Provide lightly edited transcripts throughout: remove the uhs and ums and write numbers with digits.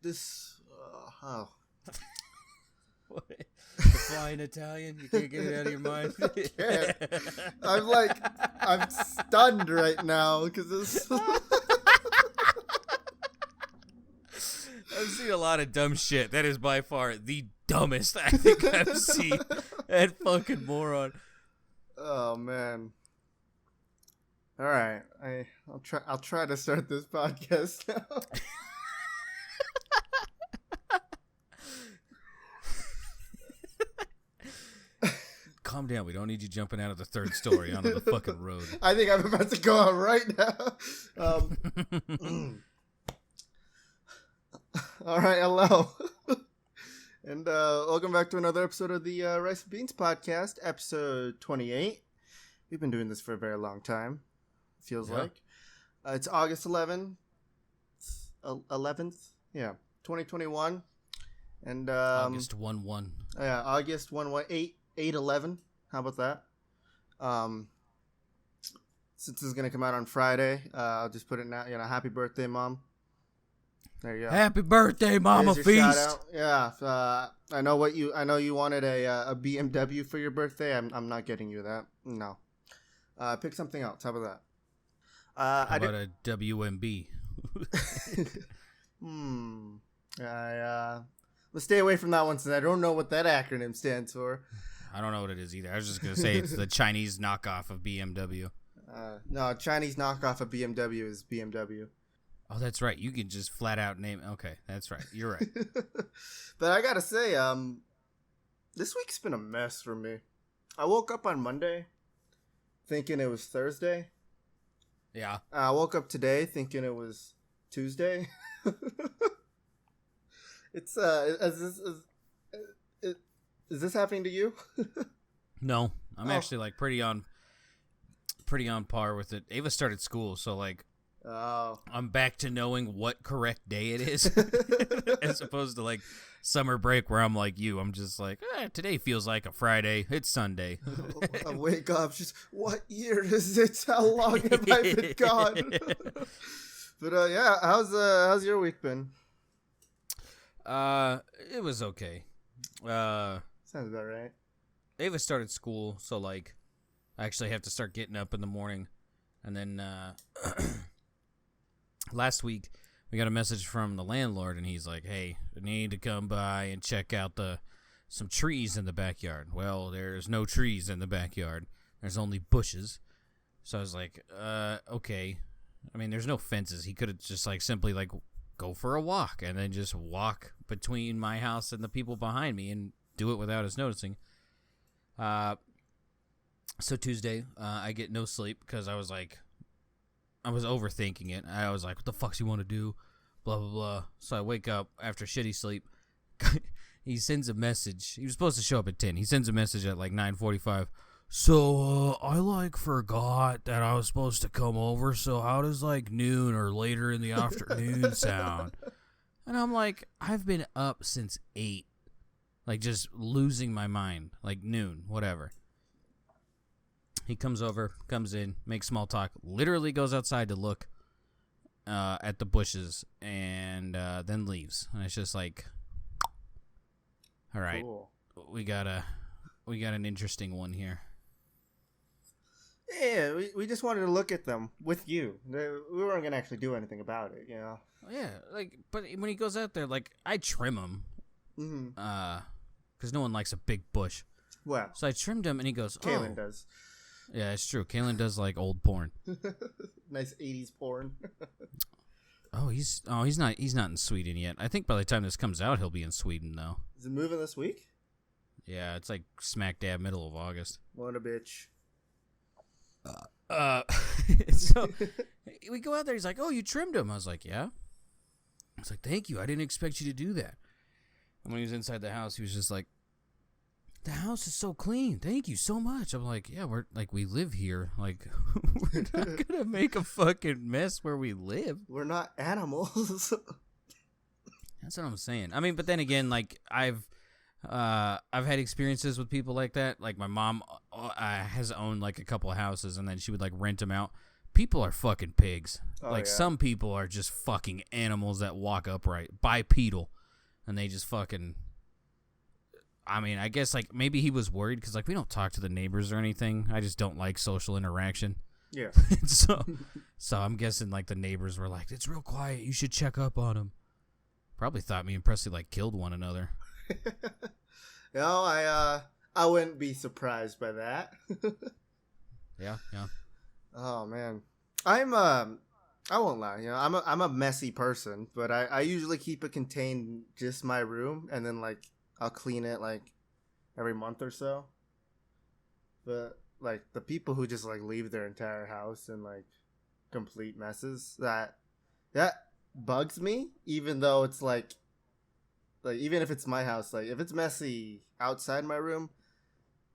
this. Oh. What? The flying Italian? You can't get it out of your mind? I'm stunned right now because this. I've seen a lot of dumb shit. That is by far the dumbest I think I've seen. That fucking moron. Oh man. All right, I'll try to start this podcast now. Calm down. We don't need you jumping out of the third story onto the fucking road. I think I'm about to go out right now. All right, hello. And welcome back to another episode of the Rice and Beans podcast, episode 28. We've been doing this for a very long time, feels like. It's August 11th, 2021. And August 1-1. Yeah, August 8/11. How about that? Since this is going to come out on Friday, I'll just put it now, happy birthday, Mom. There you go. Happy birthday, Mama Feast. Shout out. Yeah, I know you wanted a BMW for your birthday. I'm not getting you that. No. Pick something else. How about that? How about a WMB? Let's stay away from that one since I don't know what that acronym stands for. I don't know what it is either. I was just going to say it's the Chinese knockoff of BMW. No, Chinese knockoff of BMW is BMW. Oh, that's right. You can just flat out name. Okay, that's right. You're right. But I gotta say, this week's been a mess for me. I woke up on Monday thinking it was Thursday. Yeah. I woke up today thinking it was Tuesday. It's is this happening to you? No, I'm actually like pretty on par with it. Ava started school, so like. Oh. I'm back to knowing what correct day it is as opposed to like summer break where I'm like you. I'm just like, today feels like a Friday. It's Sunday. I wake up just, what year is it? How long have I been gone? But yeah, how's your week been? It was okay. Sounds about right. Ava started school, so like I actually have to start getting up in the morning. And then last week, we got a message from the landlord, and he's like, hey, I need to come by and check out some trees in the backyard. Well, there's no trees in the backyard. There's only bushes. So I was like, okay. I mean, there's no fences. He could have just, like, simply, like, go for a walk and then just walk between my house and the people behind me and do it without us noticing. So Tuesday, I get no sleep because I was overthinking it. I was like, what the fuck's you want to do? Blah, blah, blah. So I wake up after shitty sleep. He sends a message. He was supposed to show up at 10. He sends a message at like 9:45. So, I like forgot that I was supposed to come over. So how does like noon or later in the afternoon sound? And I'm like, I've been up since 8. Like just losing my mind. Like noon, whatever. He comes in, makes small talk, literally goes outside to look at the bushes, and then leaves. And it's just like, all right, cool. we got an interesting one here. Yeah, we just wanted to look at them with you. We weren't gonna actually do anything about it, you know. Yeah, like, but when he goes out there, like, I trim him, because no one likes a big bush. Well, so I trimmed him, and he goes, Kaylin does. Yeah, it's true. Kaylin does like old porn. Nice 80s porn. He's not in Sweden yet. I think by the time this comes out, he'll be in Sweden though. Is it moving this week? Yeah, it's like smack dab middle of August. What a bitch. So we go out there. He's like, "Oh, you trimmed him." I was like, "Yeah." I was like, "Thank you. I didn't expect you to do that." And when he was inside the house, he was just like, the house is so clean. Thank you so much. I'm like, yeah, we live here. Like, we're not gonna make a fucking mess where we live. We're not animals. That's what I'm saying. I mean, but then again, like I've had experiences with people like that. Like my mom has owned like a couple of houses, and then she would like rent them out. people are fucking pigs. Oh, like, yeah. some people are just fucking animals that walk upright, bipedal, and they just fucking... I mean, I guess, like, maybe he was worried because, like, we don't talk to the neighbors or anything. I just don't like social interaction. Yeah. So I'm guessing, like, the neighbors were like, it's real quiet. You should check up on him. Probably thought me and Presley, like, killed one another. No, I wouldn't be surprised by that. Yeah. Oh, man. I won't lie, you know, I'm a messy person, but I usually keep it contained just my room, and then, like, I'll clean it, like, every month or so. But, like, the people who just, like, leave their entire house in, like, complete messes, that bugs me, even though it's, like, even if it's my house, like, if it's messy outside my room,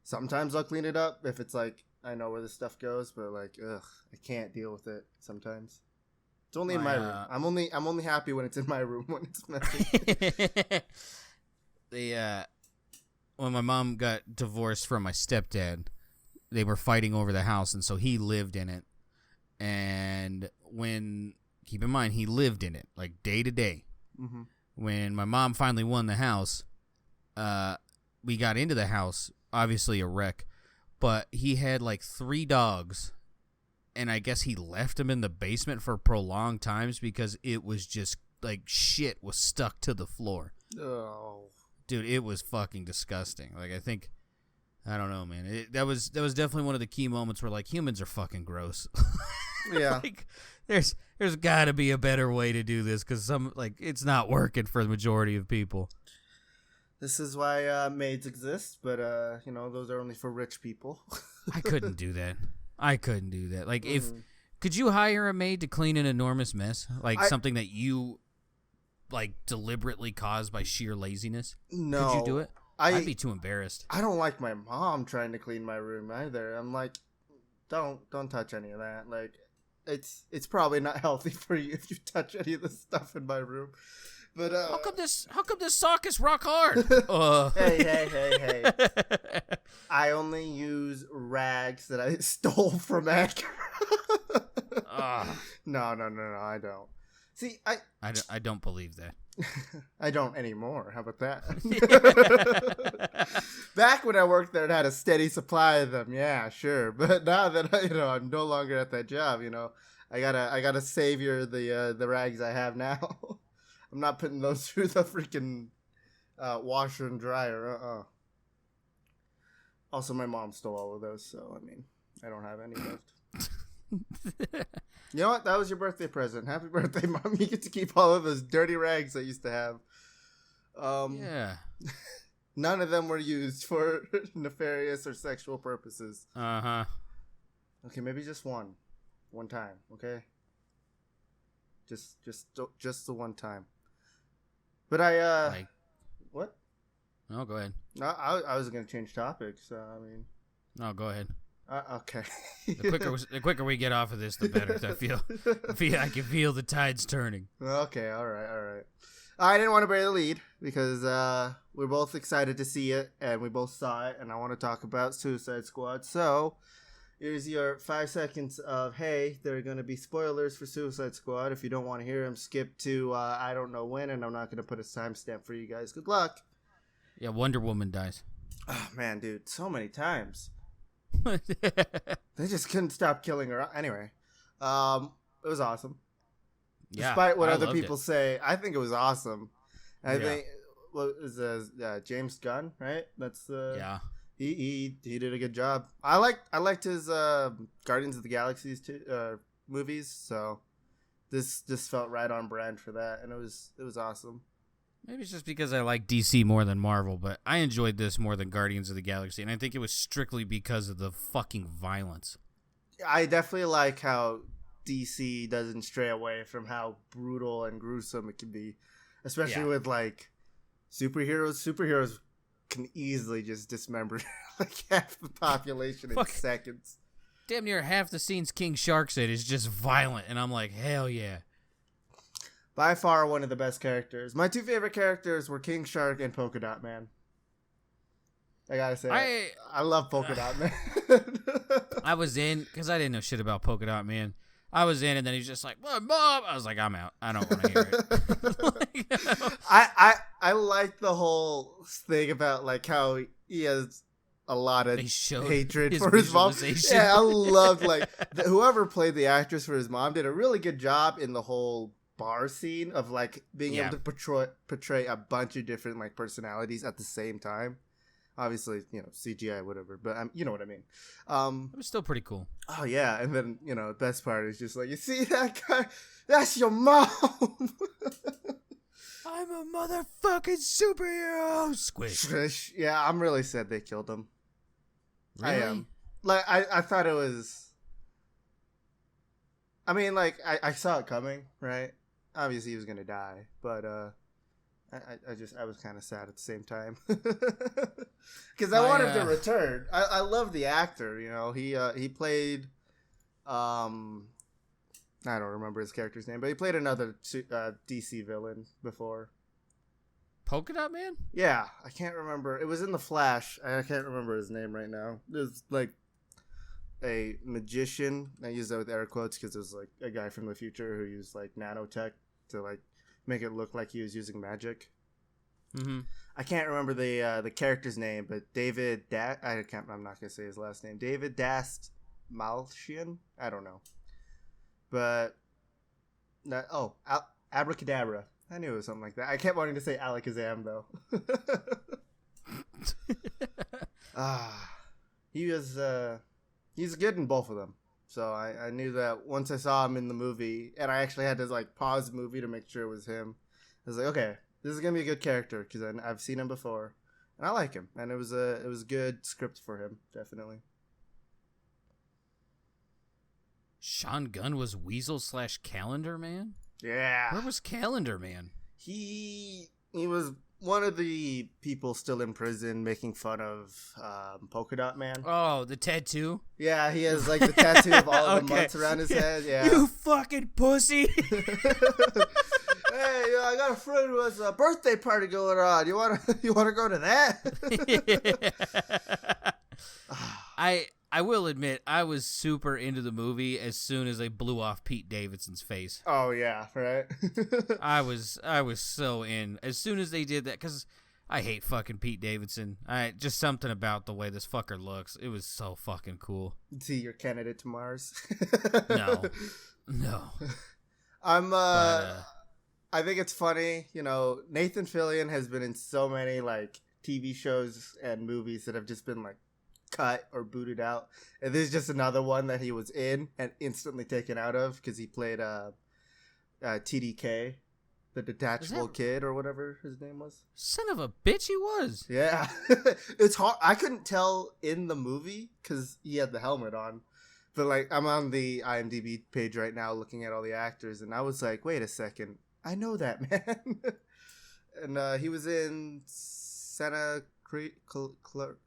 sometimes I'll clean it up if it's, like, I know where this stuff goes, but, like, ugh, I can't deal with it sometimes. It's only in my room. I'm only happy when it's in my room when it's messy. When my mom got divorced from my stepdad, they were fighting over the house, and so he lived in it. And keep in mind, he lived in it, like, day to day. Mm-hmm. When my mom finally won the house, we got into the house, obviously a wreck, but he had, like, 3 dogs, and I guess he left them in the basement for prolonged times because it was just, like, shit was stuck to the floor. Oh. Dude, it was fucking disgusting. Like, I don't know, man. That was definitely one of the key moments where, like, humans are fucking gross. Yeah. Like, there's got to be a better way to do this because it's not working for the majority of people. This is why maids exist, but you know, those are only for rich people. I couldn't do that. Like, could you hire a maid to clean an enormous mess, like something that you, like, deliberately caused by sheer laziness? No. Could you do it? I'd be too embarrassed. I don't like my mom trying to clean my room either. I'm like, don't touch any of that. Like, it's probably not healthy for you if you touch any of the stuff in my room. But how come this sock is rock hard? Hey. I only use rags that I stole from Acura. No, I don't. See, I don't believe that. I don't anymore. How about that? Back when I worked there, it had a steady supply of them. Yeah, sure. But now that I'm no longer at that job, I gotta savior the rags I have now. I'm not putting those through the freaking washer and dryer. Also, my mom stole all of those, so I mean, I don't have any left. You know what? That was your birthday present. Happy birthday, Mom. You get to keep all of those dirty rags I used to have. Yeah. None of them were used for nefarious or sexual purposes. Uh-huh. Okay, maybe just one. One time, okay? Just the one time. But what? No, go ahead. I was going to change topics, I mean. No, go ahead. Okay. The quicker we get off of this, the better. I can feel the tides turning. Okay, all right. I didn't want to bury the lead because we're both excited to see it, and we both saw it, and I want to talk about Suicide Squad. So here's your 5 seconds of, hey, there are going to be spoilers for Suicide Squad. If you don't want to hear them, skip to I don't know when, and I'm not going to put a timestamp for you guys. Good luck. Yeah, Wonder Woman dies. Oh, man, dude, so many times. They just couldn't stop killing her. Anyway, it was awesome. Yeah, despite what other people say, I think it was awesome. I think is James Gunn, right? That's he did a good job. I liked his Guardians of the Galaxy movies, so this felt right on brand for that, and it was awesome. Maybe it's just because I like DC more than Marvel, but I enjoyed this more than Guardians of the Galaxy, and I think it was strictly because of the fucking violence. I definitely like how DC doesn't stray away from how brutal and gruesome it can be, especially with, like, superheroes. Superheroes can easily just dismember like half the population in seconds. Damn near half the scenes King Shark's in is just violent, and I'm like, hell yeah. By far one of the best characters. My 2 favorite characters were King Shark and Polka Dot Man. I gotta say, I love Polka Dot Man. I was in, because I didn't know shit about Polka Dot Man. I was in, and then he's just like, Mom. I was like, I'm out. I don't want to hear it. I like the whole thing about like how he has a lot of hatred for his mom. Yeah, I loved like whoever played the actress for his mom did a really good job in the whole bar scene of like being able to portray a bunch of different like personalities at the same time. Obviously, CGI, whatever, but you know what I mean. It was still pretty cool. Oh yeah, and then the best part is just like, you see that guy? That's your mom. I'm a motherfucking superhero. Squish. Yeah, I'm really sad they killed him. Really? I am. Like, I thought it was. I mean, like, I saw it coming, right? Obviously, he was gonna die, but I was kind of sad at the same time because I wanted to return. I love the actor. He played. I don't remember his character's name, but he played another DC villain before. Polka Dot Man? Yeah, I can't remember. It was in The Flash. I can't remember his name right now. It was like a magician. I use that with air quotes because it was like a guy from the future who used like nanotech to like make it look like he was using magic. Mm-hmm. I can't remember the character's name, but I'm not gonna say his last name. David Dast Malchian? I don't know. But Abracadabra. I knew it was something like that. I kept wanting to say Alakazam though. He's good in both of them. So I knew that once I saw him in the movie, and I actually had to like pause the movie to make sure it was him. I was like, okay, this is gonna be a good character because I've seen him before, and I like him, and it was a good script for him, definitely. Sean Gunn was Weasel / Calendar Man? Yeah. Where was Calendar Man? He was one of the people still in prison making fun of Polka Dot Man. Oh, the tattoo? Yeah, he has like the tattoo of all of the months around his head. Yeah. You fucking pussy. Hey, I got a friend who has a birthday party going on. You want to go to that? I will admit, I was super into the movie as soon as they blew off Pete Davidson's face. Oh yeah, right. I was so in as soon as they did that because I hate fucking Pete Davidson. Just something about the way this fucker looks. It was so fucking cool. See, you're candidate to Mars. No. I think it's funny. Nathan Fillion has been in so many like TV shows and movies that have just been like cut or booted out, and there's just another one that he was in and instantly taken out of because he played TDK, the detachable kid or whatever his name was. Son of a bitch, he was. Yeah. It's hard. I couldn't tell in the movie because he had the helmet on, but like I'm on the IMDb page right now looking at all the actors, and I was like, wait a second, I know that man. And he was in Santa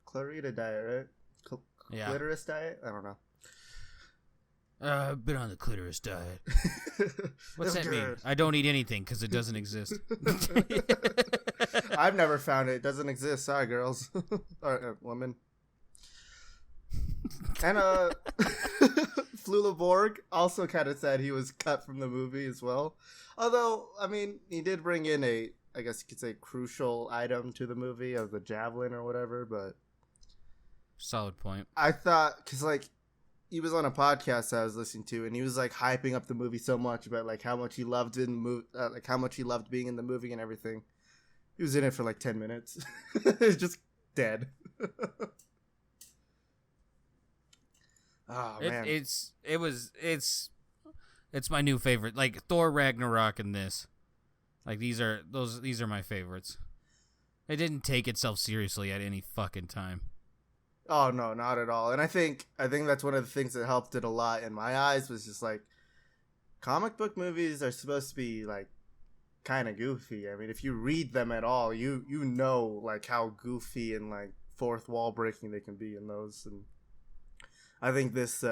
Clarita Diet, right? Yeah. Clitoris Diet? I don't know. I've been on the clitoris diet. What's that mean? I don't eat anything because it doesn't exist. I've never found it. It doesn't exist. Sorry, girls. Or women. And Flula Borg also kind of said he was cut from the movie as well. Although, I mean, he did bring in I guess you could say, crucial item to the movie of the javelin or whatever, but... Solid point. I thought, because, like, he was on a podcast I was listening to, and he was, like, hyping up the movie so much about, like, how much he loved how much he loved being in the movie and everything. He was in it for, like, 10 minutes. It's just dead. Oh, man. It's my new favorite. Like, Thor Ragnarok and this. Like, these are my favorites. It didn't take itself seriously at any fucking time. Oh no, not at all. And I think that's one of the things that helped it a lot in my eyes was just like comic book movies are supposed to be like kind of goofy. I mean, if you read them at all, you know like how goofy and like fourth wall breaking they can be in those. And I think this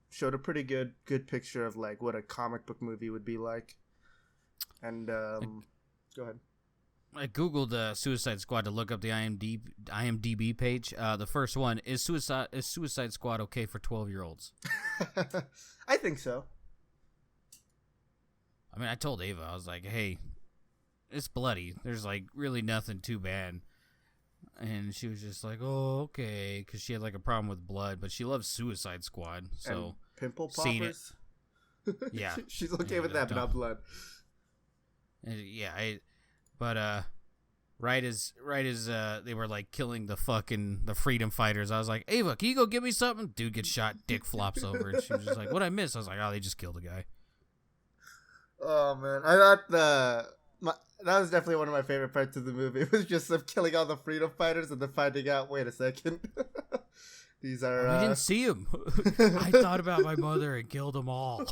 showed a pretty good picture of like what a comic book movie would be like. And go ahead. I googled Suicide Squad to look up the IMDb page. The first one is Suicide Squad okay for 12-year-olds? I think so. I mean, I told Ava, I was like, hey, it's bloody. There's like really nothing too bad. And she was just like, oh, okay, because she had like a problem with blood, but she loves Suicide Squad. So and pimple poppers. Yeah, she's okay with that, but not blood. Yeah, right as they were like killing the freedom fighters, I was like, Ava, can you go get me something? Dude gets shot, dick flops over, and she was just like, what I miss? I was like, oh, they just killed a guy. Oh man, I thought that was definitely one of my favorite parts of the movie. It was just them killing all the freedom fighters and then finding out, wait a second, these are. I didn't see him. I thought about my mother and killed them all.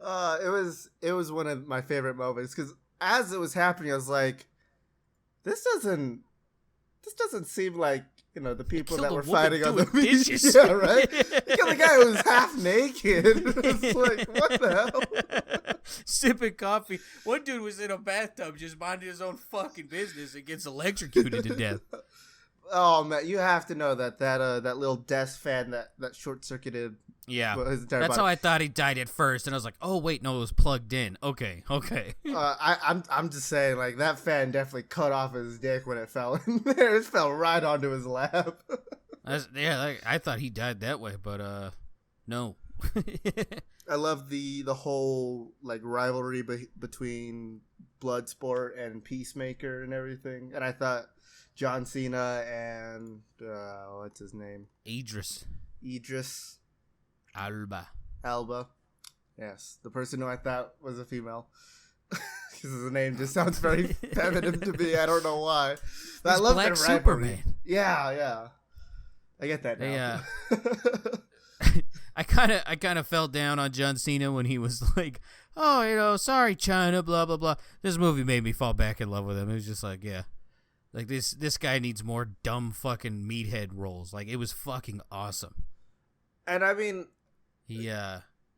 It was one of my favorite moments because as it was happening, I was like, this doesn't seem like, you know, the people that were fighting on the beach. Yeah, right? Kill the guy who was half naked. It's like, what the hell? Sipping coffee. One dude was in a bathtub just minding his own fucking business and gets electrocuted to death. Oh man, you have to know that little desk fan that short circuited. Yeah, his that's body. how I thought he died at first, and I was like, oh wait, no, it was plugged in. Okay. I'm just saying, like, that fan definitely cut off his dick when it fell in there. It fell right onto his lap. I thought he died that way, but no. I love the whole like rivalry between Bloodsport and Peacemaker and everything, and I thought John Cena and what's his name? Idris Alba. Yes, the person who I thought was a female. Because the name just sounds very feminine to me. I don't know why. But I love Black their rivalry. Superman. Yeah. I get that now. I kind of fell down on John Cena when he was like, oh, you know, sorry, China, blah, blah, blah. This movie made me fall back in love with him. It was just like, yeah. Like, this guy needs more dumb fucking meathead roles. Like, it was fucking awesome. And I mean...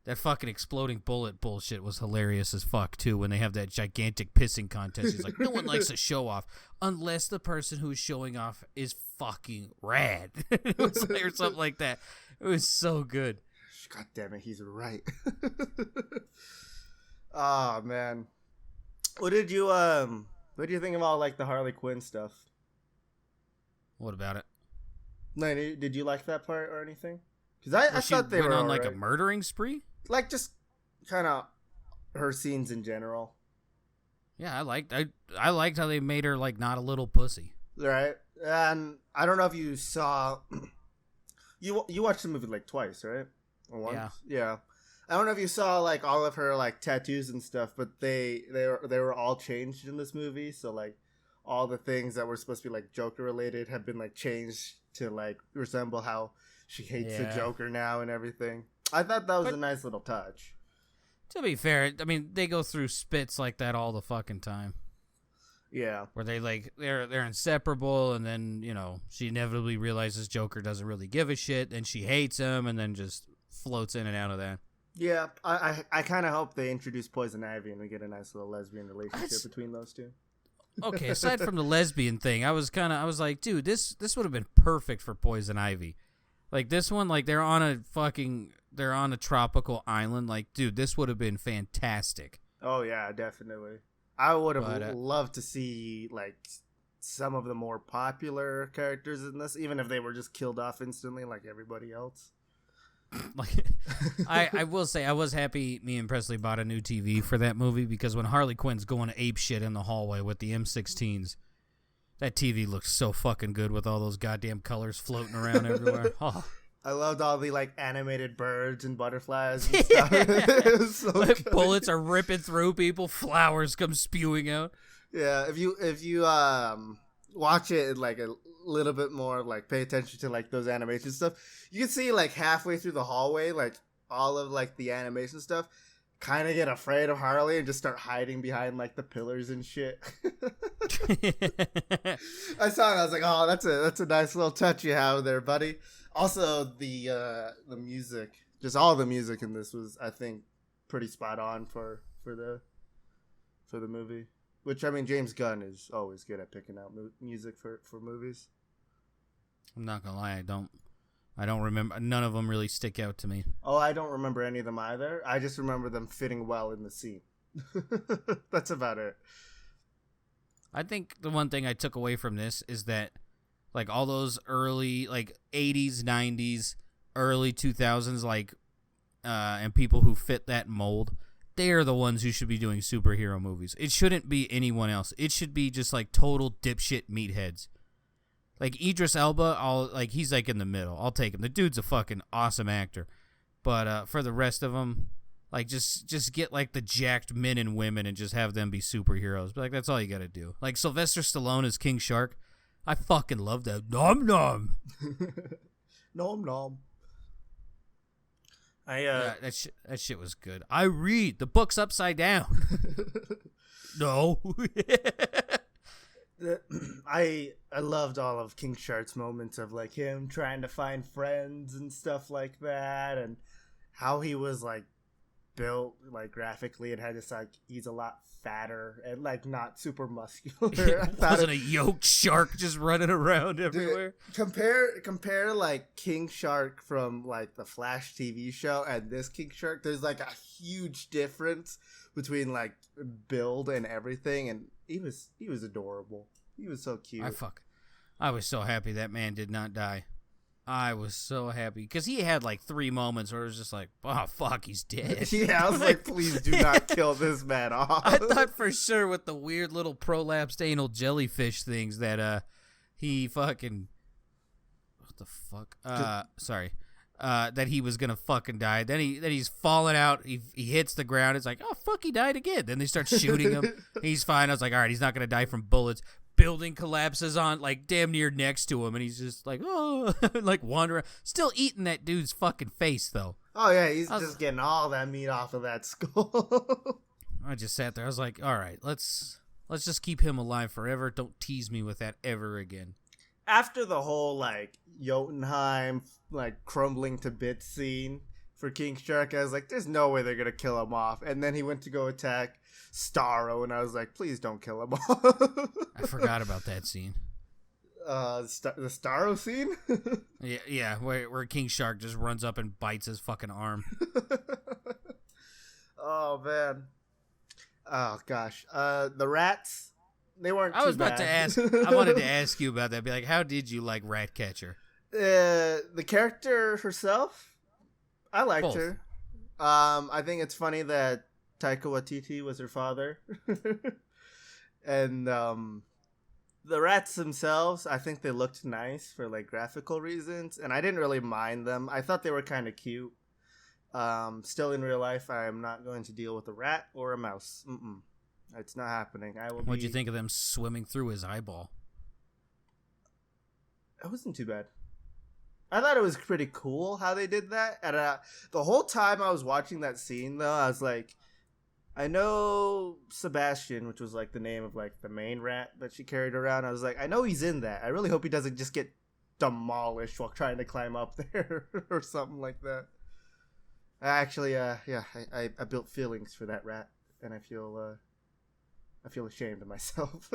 that fucking exploding bullet bullshit was hilarious as fuck, too, when they have that gigantic pissing contest. He's like, no one likes to show off unless the person who's showing off is fucking rad. It was like, or something like that. It was so good. God damn it, he's right. Oh, man. What did you think of all, like, the Harley Quinn stuff? What about it? No, did you like that part or anything? Because I thought they were on like a murdering spree? Like, just kind of her scenes in general. Yeah, I liked how they made her, like, not a little pussy. Right. And I don't know if you saw... You watched the movie, like, twice, right? Or once? Yeah. I don't know if you saw, like, all of her, like, tattoos and stuff, but they were all changed in this movie. So, like, all the things that were supposed to be, like, Joker-related have been, like, changed to, like, resemble how she hates the Joker now and everything. I thought that was a nice little touch. To be fair, I mean, they go through spits like that all the fucking time. Yeah. Where they're inseparable, and then, you know, she inevitably realizes Joker doesn't really give a shit, and she hates him, and then just floats in and out of that. Yeah, I kind of hope they introduce Poison Ivy and we get a nice little lesbian relationship between those two. Okay, aside from the lesbian thing, I was like, dude, this would have been perfect for Poison Ivy. Like, this one, like, they're on a tropical island. Like, dude, this would have been fantastic. Oh, yeah, definitely. I would have loved to see, like, some of the more popular characters in this, even if they were just killed off instantly like everybody else. Like, I will say I was happy me and Presley bought a new TV for that movie, because when Harley Quinn's going ape shit in the hallway with the M16s, that TV looks so fucking good with all those goddamn colors floating around everywhere. Oh. I loved all the, like, animated birds and butterflies and stuff. It was so good. Bullets are ripping through people. Flowers come spewing out. Yeah, if you watch it like a little bit more, like, pay attention to, like, those animation stuff, you can see, like, halfway through the hallway, like, all of, like, the animation stuff kind of get afraid of Harley and just start hiding behind, like, the pillars and shit. I saw it, I was like, oh, that's a nice little touch you have there, buddy. Also, the music, just all the music in this was, I think, pretty spot on for the movie. Which, I mean, James Gunn is always good at picking out music for movies. I'm not gonna lie, I don't I don't remember. None of them really stick out to me. Oh, I don't remember any of them either. I just remember them fitting well in the scene. That's about it. I think the one thing I took away from this is that, like, all those early, like, 80s, 90s, early 2000s, like, and people who fit that mold, they are the ones who should be doing superhero movies. It shouldn't be anyone else. It should be just, like, total dipshit meatheads. Like, Idris Elba, he's, like, in the middle. I'll take him. The dude's a fucking awesome actor. But for the rest of them, like, just get, like, the jacked men and women and just have them be superheroes. But, like, that's all you gotta do. Like, Sylvester Stallone as King Shark. I fucking love that. Nom nom. Nom nom. That shit was good. I read the book's upside down. No. I loved all of King Shark's moments of, like, him trying to find friends and stuff like that, and how he was, like, built, like, graphically, and had just, like, he's a lot fatter and, like, not super muscular. It wasn't a yoked shark just running around everywhere. Dude, compare like King Shark from, like, the Flash TV show and this King Shark. There's, like, a huge difference between, like, build and everything, and he was adorable. He was so cute. I was so happy that man did not die. I was so happy because he had like 3 moments where it was just like, oh fuck, he's dead. Yeah, I was like, please do not kill this man off. I thought for sure with the weird little prolapsed anal jellyfish things that he fucking, what the fuck? That he was gonna fucking die. Then he's falling out. He hits the ground. It's like, oh fuck, he died again. Then they start shooting him. He's fine. I was like, all right, he's not gonna die from bullets. Building collapses on, like, damn near next to him, and he's just like, oh, like wandering, still eating that dude's fucking face though. Oh yeah, he's just getting all that meat off of that skull. I just sat there. I was like, all right, let's just keep him alive forever. Don't tease me with that ever again. After the whole, like, Jotunheim, like, crumbling to bits scene for King Shark, I was like, there's no way they're gonna kill him off. And then he went to go attack Starro, and I was like, please don't kill him off. I forgot about that scene. The Starro scene? yeah, where King Shark just runs up and bites his fucking arm. Oh, man. Oh, gosh. The rats, they weren't I was too about to ask, I wanted to ask you about that. Be like, how did you like Ratcatcher? The character herself, I liked Both. her. I think it's funny that Taika Waititi was her father. And the rats themselves, I think they looked nice for, like, graphical reasons, and I didn't really mind them. I thought they were kind of cute. Still in real life, I am not going to deal with a rat or a mouse. It's not happening. What'd you think of them swimming through his eyeball? It wasn't too bad. I thought it was pretty cool how they did that. And the whole time I was watching that scene, though, I was like, I know Sebastian, which was, like, the name of, like, the main rat that she carried around. I was like, I know he's in that. I really hope he doesn't just get demolished while trying to climb up there or something like that. Actually, I built feelings for that rat, and I feel ashamed of myself.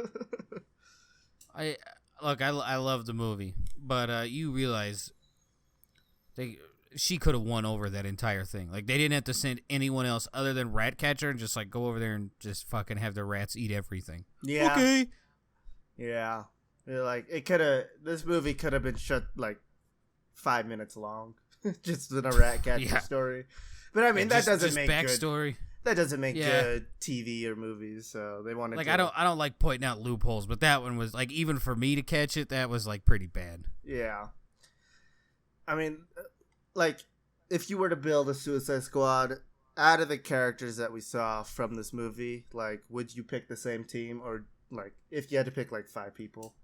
I love the movie, but you realize she could have won over that entire thing. Like, they didn't have to send anyone else other than Ratcatcher and just, like, go over there and just fucking have the rats eat everything. Yeah. Okay. Yeah. Like, this movie could have been shut, like, 5 minutes long. Just in a Ratcatcher story. But, I mean, that doesn't make backstory. That doesn't make good TV or movies, so they wanted to... I don't like pointing out loopholes, but that one was, like, even for me to catch it, that was, like, pretty bad. Yeah. I mean, like, if you were to build a Suicide Squad out of the characters that we saw from this movie, like, would you pick the same team? Or, like, if you had to pick, like, 5 people?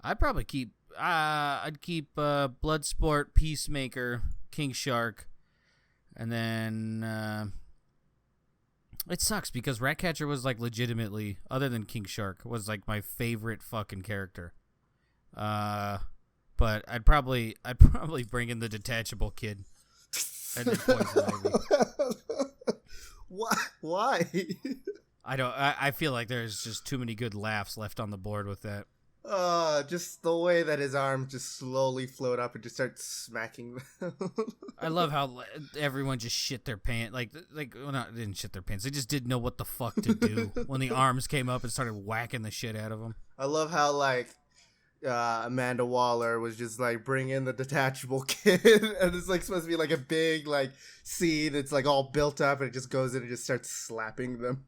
I'd probably keep... I'd keep Bloodsport, Peacemaker, King Shark, and then... it sucks because Ratcatcher was, like, legitimately, other than King Shark, was, like, my favorite fucking character. But I'd probably bring in the detachable kid. And then Poison Ivy. Why? I feel like there's just too many good laughs left on the board with that. Just the way that his arms just slowly float up and just start smacking them. I love how everyone just shit their pants. Well, not didn't shit their pants. They just didn't know what the fuck to do when the arms came up and started whacking the shit out of them. I love how Amanda Waller was just like bring in the detachable kit, and it's like supposed to be like a big like scene. It's like all built up, and it just goes in and just starts slapping them.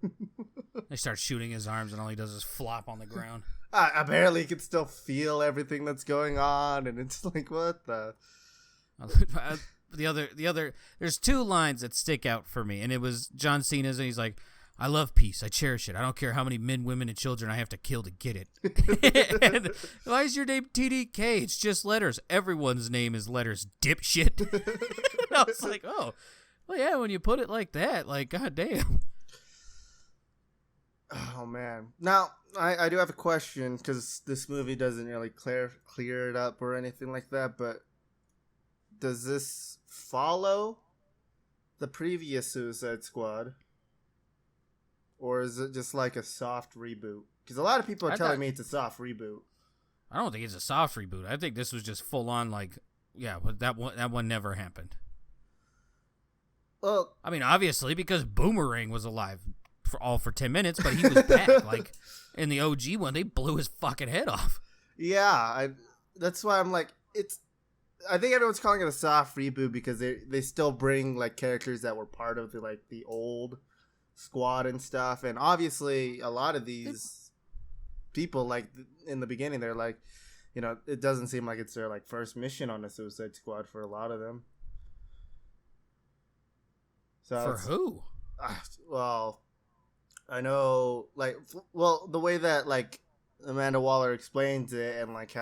They start shooting his arms, and all he does is flop on the ground. Apparently, he can still feel everything that's going on, and it's like, what the? The other. There's two lines that stick out for me, and it was John Cena's, and he's like, "I love peace. I cherish it. I don't care how many men, women, and children I have to kill to get it." And, why is your name TDK? It's just letters. Everyone's name is letters, dipshit. And I was like, oh, well, yeah. When you put it like that, like, goddamn. Oh man. Now I do have a question because this movie doesn't really clear it up or anything like that. But does this follow the previous Suicide Squad, or is it just like a soft reboot? Because a lot of people are telling me it's a soft reboot. I don't think it's a soft reboot. I think this was just full on, like, yeah, but that one never happened. Well, I mean, obviously because Boomerang was alive for 10 minutes, but he was back. Like in the OG one, they blew his fucking head off. Yeah, that's why I'm like, I think everyone's calling it a soft reboot because they still bring like characters that were part of the old Squad and stuff, and obviously a lot of these people, like in the beginning, they're like, it doesn't seem like it's their like first mission on the Suicide Squad for a lot of them. So for who? Well, I know, the way that like Amanda Waller explains it, and like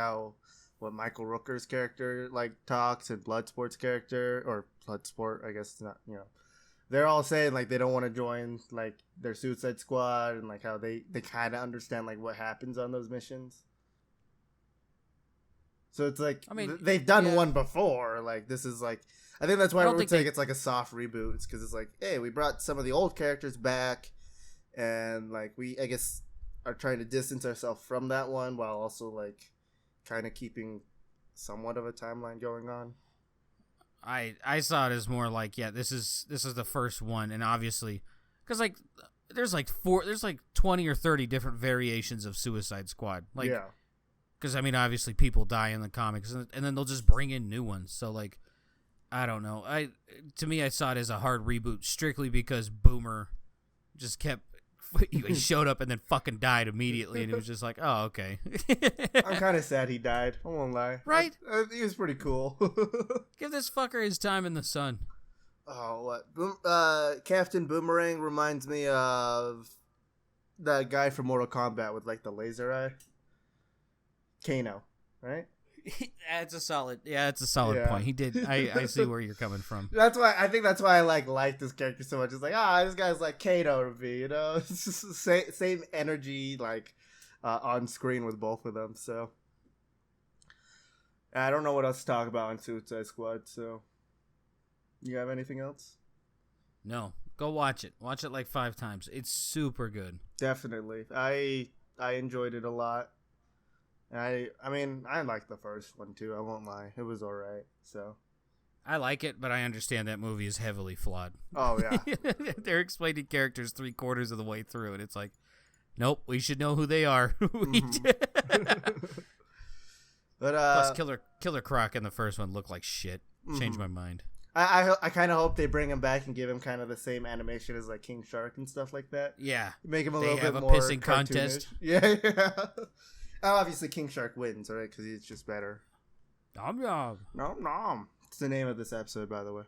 what Michael Rooker's character like talks, and Bloodsport's character, or Bloodsport, I guess it's not, they're all saying like they don't want to join like their Suicide Squad, and like how they kind of understand like what happens on those missions. So it's like, I mean, they've done one before. Like this is like, I think that's why we're saying it's like a soft reboot. It's because it's like, hey, we brought some of the old characters back, and like we, I guess, are trying to distance ourselves from that one while also like kind of keeping somewhat of a timeline going on. I saw it as more like, yeah, this is the first one, and obviously, because like there's like 20 or 30 different variations of Suicide Squad, like, yeah, because I mean obviously people die in the comics, and then they'll just bring in new ones. So like, I don't know. To me, I saw it as a hard reboot strictly because Boomer just kept. He showed up and then fucking died immediately, and it was just like, oh, okay. I'm kind of sad he died. I won't lie. Right? He was pretty cool. Give this fucker his time in the sun. Oh, what? Captain Boomerang reminds me of that guy from Mortal Kombat with like the laser eye. Kano, right? It's a solid point. He did. I see where you're coming from. That's why I like this character so much. It's like, this guy's like Kano to me, It's just the same energy like on screen with both of them. So I don't know what else to talk about on Suicide Squad. So you have anything else? No, go watch it. Watch it like 5 times. It's super good. Definitely, I enjoyed it a lot. I mean, I liked the first one too. I won't lie; it was alright. So, I like it, but I understand that movie is heavily flawed. Oh yeah, they're explaining characters 3/4 of the way through, and it's like, nope, we should know who they are. But plus, Killer Croc in the first one looked like shit. Changed my mind. I kind of hope they bring him back and give him kind of the same animation as like King Shark and stuff like that. Yeah, make him a little bit more. They have a pissing contest. Yeah. Obviously, King Shark wins, right? Because he's just better. Nom nom. Nom nom. It's the name of this episode, by the way.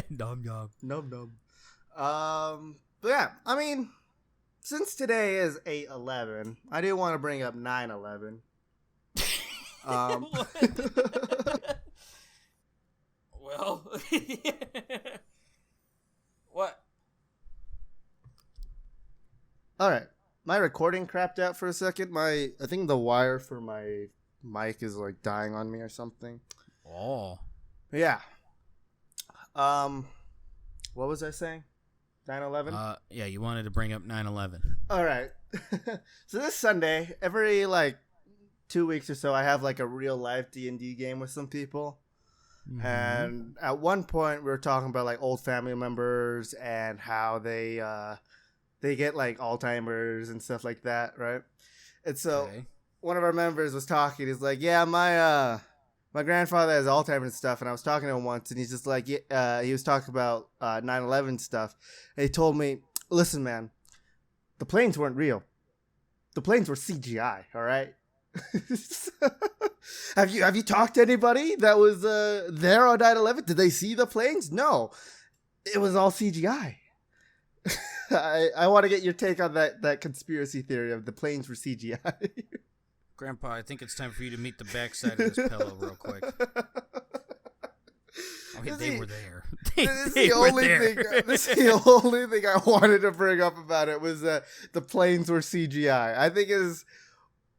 Nom nom. Nom nom. But yeah, I mean, since today is 8/11, I do want to bring up 9/11. Well, what? All right. My recording crapped out for a second. I think the wire for my mic is like dying on me or something. Oh. Yeah. What was I saying? 9/11? Yeah, you wanted to bring up 9/11. All right. So this Sunday, every 2 weeks or so, I have a real life D&D game with some people. Mm-hmm. And at one point, we were talking about old family members and how they get Alzheimer's and stuff like that, right? And so one of our members was talking. He's like, "Yeah, my grandfather has Alzheimer's and stuff." And I was talking to him once, and he's just like, he was talking about 9/11 stuff. And he told me, "Listen, man, the planes weren't real. The planes were CGI. All right." Have you talked to anybody that was there on 9/11? Did they see the planes? No, it was all CGI. I want to get your take on that conspiracy theory of the planes were CGI. Grandpa, I think it's time for you to meet the backside of this pillow real quick. Oh, they were there. This is the only thing I wanted to bring up about it was that the planes were CGI. I think it is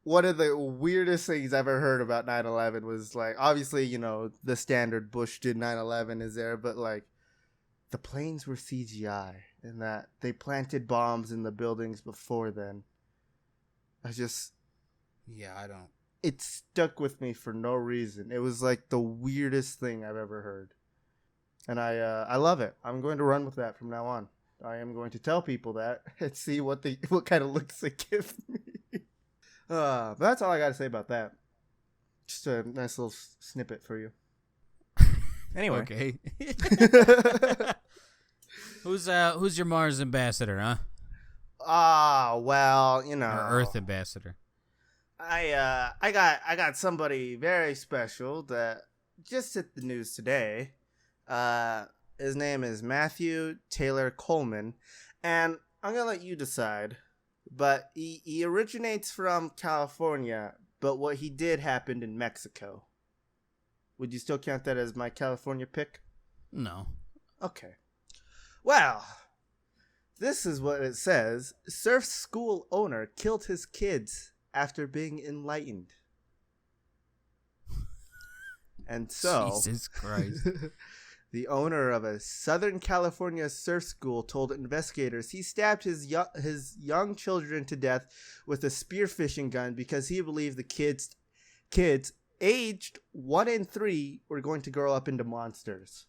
one of the weirdest things I've ever heard about 9/11 was obviously, the standard Bush did 9/11 is there, but the planes were CGI and that they planted bombs in the buildings before then. I don't. It stuck with me for no reason. It was the weirdest thing I've ever heard. And I love it. I'm going to run with that from now on. I am going to tell people that and see what kind of looks they give me. But that's all I got to say about that. Just a nice little snippet for you. Anyway. Okay. Who's your Mars ambassador, huh? Well, Or Earth ambassador. I got somebody very special that just hit the news today. His name is Matthew Taylor Coleman, and I'm gonna let you decide. But he originates from California, but what he did happened in Mexico. Would you still count that as my California pick? No. Okay. Well, this is what it says. Surf school owner killed his kids after being enlightened. And so, Jesus Christ. The owner of a Southern California surf school told investigators he stabbed his young children to death with a spearfishing gun because he believed the kids aged 1 and 3 were going to grow up into monsters.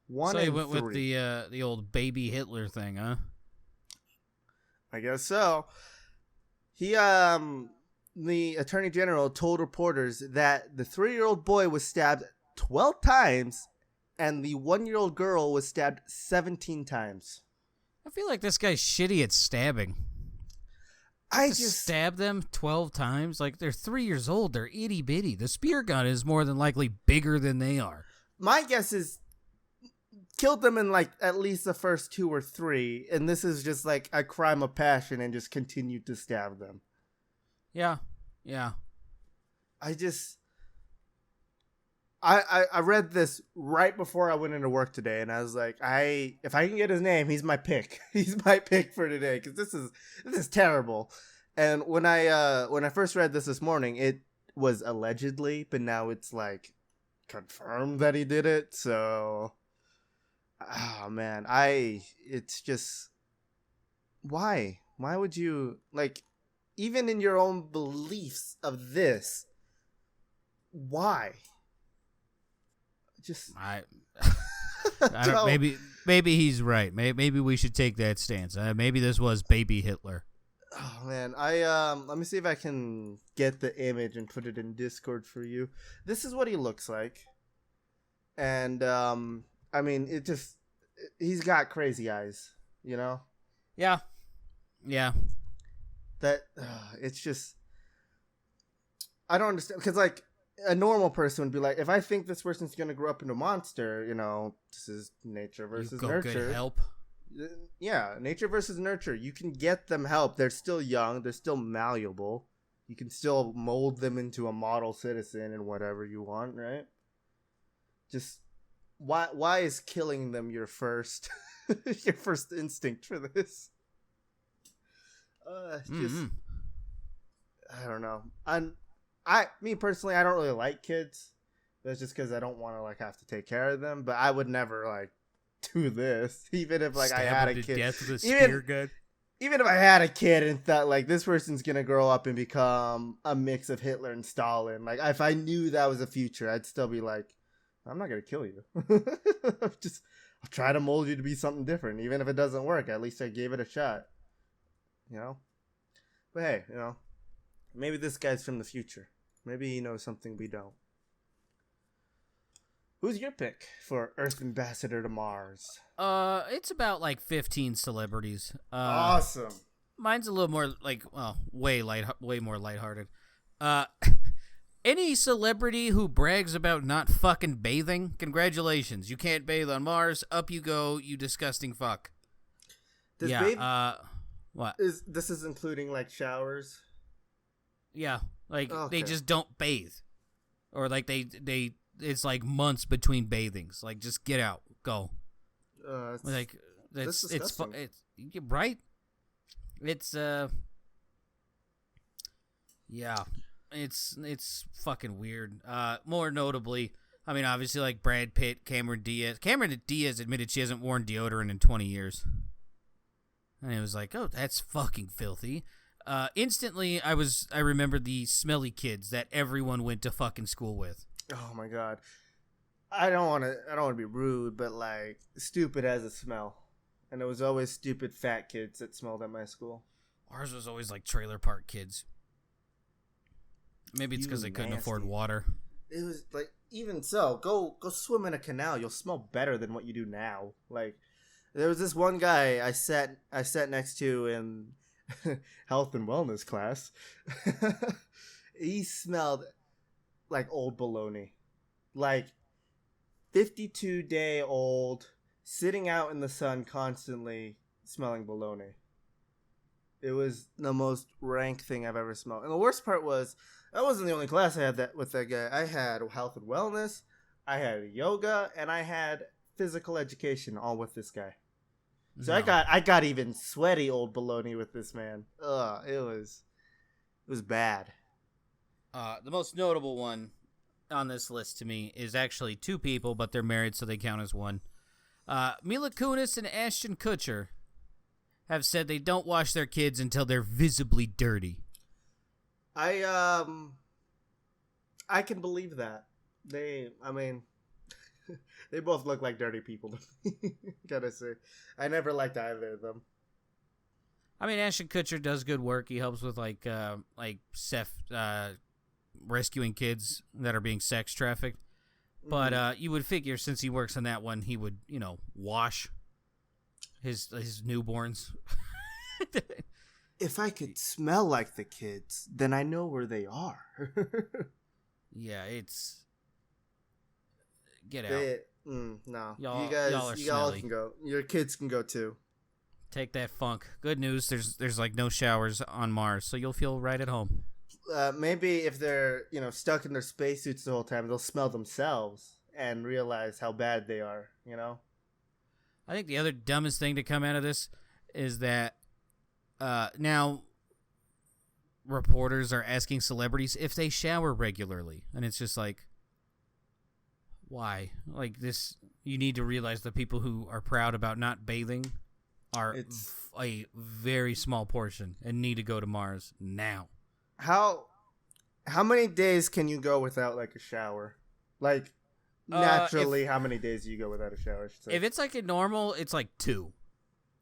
So he went with the old baby Hitler thing, huh? I guess so. He the Attorney General told reporters that the 3-year-old boy was stabbed 12 times and the 1-year-old girl was stabbed 17 times. I feel like this guy's shitty at stabbing. I just stabbed them 12 times. They're 3 years old. They're itty bitty. The spear gun is more than likely bigger than they are. My guess is killed them in at least the first 2 or 3, and this is just a crime of passion and just continued to stab them. Yeah. I read this right before I went into work today, and I was like, if I can get his name, he's my pick. He's my pick for today because this is terrible. And when I first read this morning, it was allegedly, but now it's confirmed that he did it. So, oh man, it's just why would you even in your own beliefs of this? Why? I don't. Maybe he's right. Maybe we should take that stance. Maybe this was baby Hitler. Oh man, let me see if I can get the image and put it in Discord for you. This is what he looks like, and I mean, he's got crazy eyes, Yeah. That it's just I don't understand because a normal person would be like, if I think this person's gonna grow up into a monster, this is nature versus nurture. Get help. Yeah, nature versus nurture. You can get them help. They're still young. They're still malleable. You can still mold them into a model citizen and whatever you want, right? Just why is killing them your first your first instinct for this? Just I don't know. Me personally, I don't really like kids. That's just because I don't want to have to take care of them. But I would never do this. Even if like I Stab had him a to kid, death with a even spear gun. even if I had a kid and thought like this person's gonna grow up and become a mix of Hitler and Stalin, like if I knew that was the future, I'd still be like, I'm not gonna kill you. I'll try to mold you to be something different, even if it doesn't work. At least I gave it a shot, you know. But hey, you know, maybe this guy's from the future. Maybe he knows something we don't. Who's your pick for Earth Ambassador to Mars? It's about like 15 celebrities. Awesome. Mine's a little more like, well, way more lighthearted. Any celebrity who brags about not fucking bathing, congratulations. You can't bathe on Mars. Up you go, you disgusting fuck. What? This is including like showers? Yeah, like Okay. they just don't bathe, or like they it's like months between bathings. Like just get out, go. Like that's disgusting. it's right. It's yeah, it's fucking weird. More notably, I mean, obviously like Brad Pitt, Cameron Diaz. Cameron Diaz admitted she hasn't worn deodorant in 20 years. And it was like, oh, that's fucking filthy. Instantly, I remembered the smelly kids that everyone went to fucking school with. Oh my god. I don't want to be rude, but like stupid has a smell. And it was always stupid fat kids that smelled at my school. Ours was always like trailer park kids. Maybe it's because they couldn't afford water. It was like, even so, go swim in a canal. You'll smell better than what you do now. Like, there was this one guy I sat next to in health and wellness class. He smelled like old bologna, like 52-day-old, sitting out in the sun constantly, smelling bologna. It was the most rank thing I've ever smelled. And the worst part was, that wasn't the only class I had that with that guy. I had health and wellness, I had yoga, and I had physical education, all with this guy. So no. I got even sweaty old baloney with this man. Ugh, it was bad. The most notable one on this list to me is actually two people, but they're married, so they count as one. Mila Kunis and Ashton Kutcher have said they don't wash their kids until they're visibly dirty. I can believe that. They both look like dirty people to me. Gotta say, I never liked either of them. I mean, Ashton Kutcher does good work. He helps with like rescuing kids that are being sex trafficked. But you would figure, since he works on that one, he would, wash his newborns. If I could smell like the kids, then I know where they are. Yeah, it's... Get out. No. Y'all are y'all smelly. can go. Your kids can go too. Take that funk. Good news, there's like no showers on Mars, so you'll feel right at home. Maybe if they're, stuck in their spacesuits the whole time, they'll smell themselves and realize how bad they are, I think the other dumbest thing to come out of this is that now reporters are asking celebrities if they shower regularly. And it's just like, why? Like this, you need to realize the people who are proud about not bathing are a very small portion and need to go to Mars now. How many days can you go without like a shower? Like naturally, how many days do you go without a shower? I should say. If it's like a normal, it's like 2.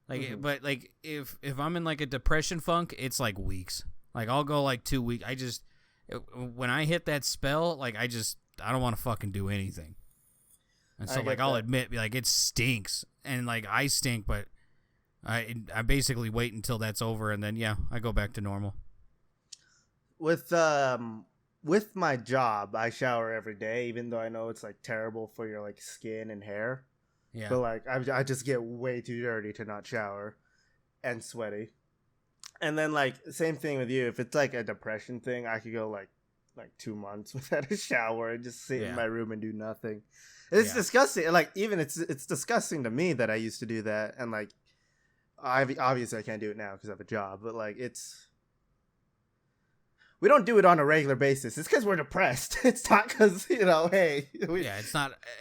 Like, but like if I'm in like a depression funk, it's like weeks. Like I'll go like 2 weeks. When I hit that spell, like I don't want to fucking do anything. And so like I'll admit, like it stinks, and like I stink, but I basically wait until that's over, and then I go back to normal. With my job, I shower every day, even though I know it's like terrible for your like skin and hair. Yeah. But like I just get way too dirty to not shower, and sweaty. And then like same thing with you. If it's like a depression thing, I could go like 2 months without a shower and just sit in my room and do nothing. It's disgusting. Like even it's disgusting to me that I used to do that, and like obviously I can't do it now because I have a job. But like it's we don't do it on a regular basis. It's because we're depressed. It's not because, hey. Yeah,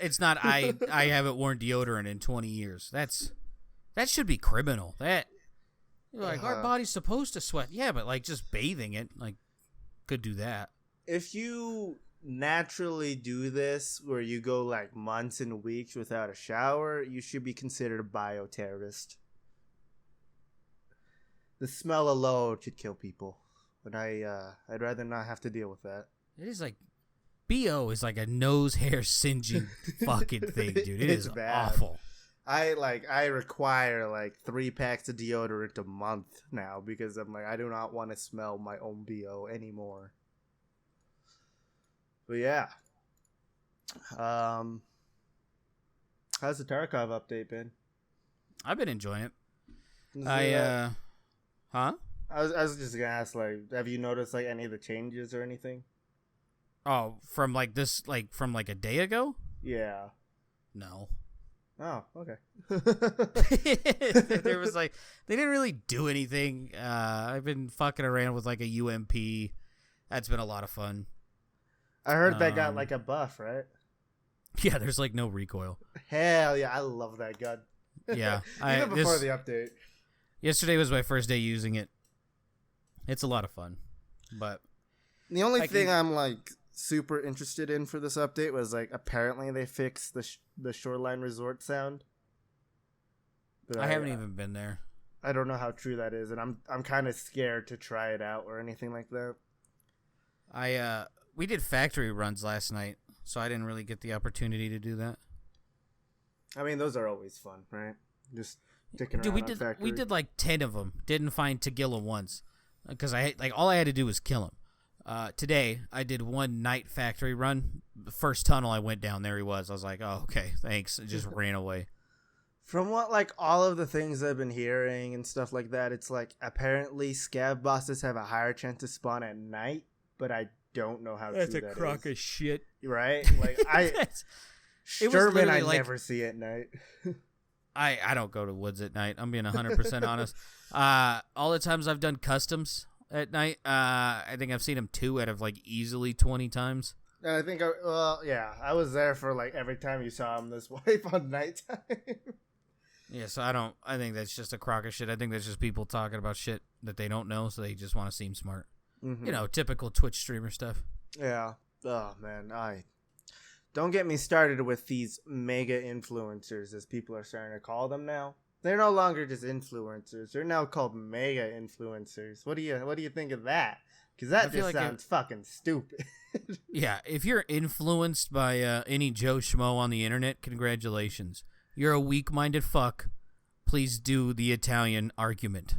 it's not I haven't worn deodorant in 20 years. That should be criminal. Our body's supposed to sweat. Yeah, but like just bathing it, like, could do that. If you naturally do this where you go like months and weeks without a shower, you should be considered a bioterrorist. The smell alone should kill people. But I'd rather not have to deal with that. It is like BO is like a nose hair singeing fucking thing, dude. It's bad. Awful. I require like 3 packs of deodorant a month now because I'm like, I do not want to smell my own BO anymore. But yeah. How's the Tarkov update been? I've been enjoying it. Huh? I was just gonna ask, like, have you noticed like any of the changes or anything? Oh, from like this, like from like a day ago? Yeah. No. Oh, okay. There was like they didn't really do anything. I've been fucking around with like a UMP. That's been a lot of fun. I heard that got like a buff, right? Yeah, there's like no recoil. Hell yeah, I love that gun. Yeah, even before the update. Yesterday was my first day using it. It's a lot of fun, but the only thing I'm like super interested in for this update was like apparently they fixed the Shoreline Resort sound. But I haven't even been there. I don't know how true that is, and I'm kind of scared to try it out or anything like that. We did factory runs last night, so I didn't really get the opportunity to do that. I mean, those are always fun, right? Just sticking around on factory. We did like 10 of them. Didn't find Tagilla once. Because all I had to do was kill him. Today, I did one night factory run. The first tunnel I went down, there he was. I was like, oh, okay, thanks. And just ran away. From what, like, all of the things I've been hearing and stuff like that, it's like, apparently scav bosses have a higher chance to spawn at night, but I don't know how true that is. That's a crock of shit. Right? Like, Sherman, I never see at night. I don't go to woods at night. I'm being 100% honest. All the times I've done customs at night, I think I've seen them 2 out of like easily 20 times. I think, I was there for like every time you saw him this wipe on nighttime. Yeah, so I think that's just a crock of shit. I think that's just people talking about shit that they don't know, so they just want to seem smart. Mm-hmm. Typical Twitch streamer stuff. Yeah. Oh, man, don't get me started with these mega influencers, as people are starting to call them now. They're no longer just influencers. They're now called mega influencers. What do you think of that? Because that just sounds fucking stupid. Yeah, if you're influenced by any Joe Schmo on the internet, congratulations. You're a weak-minded fuck. Please do the Italian argument.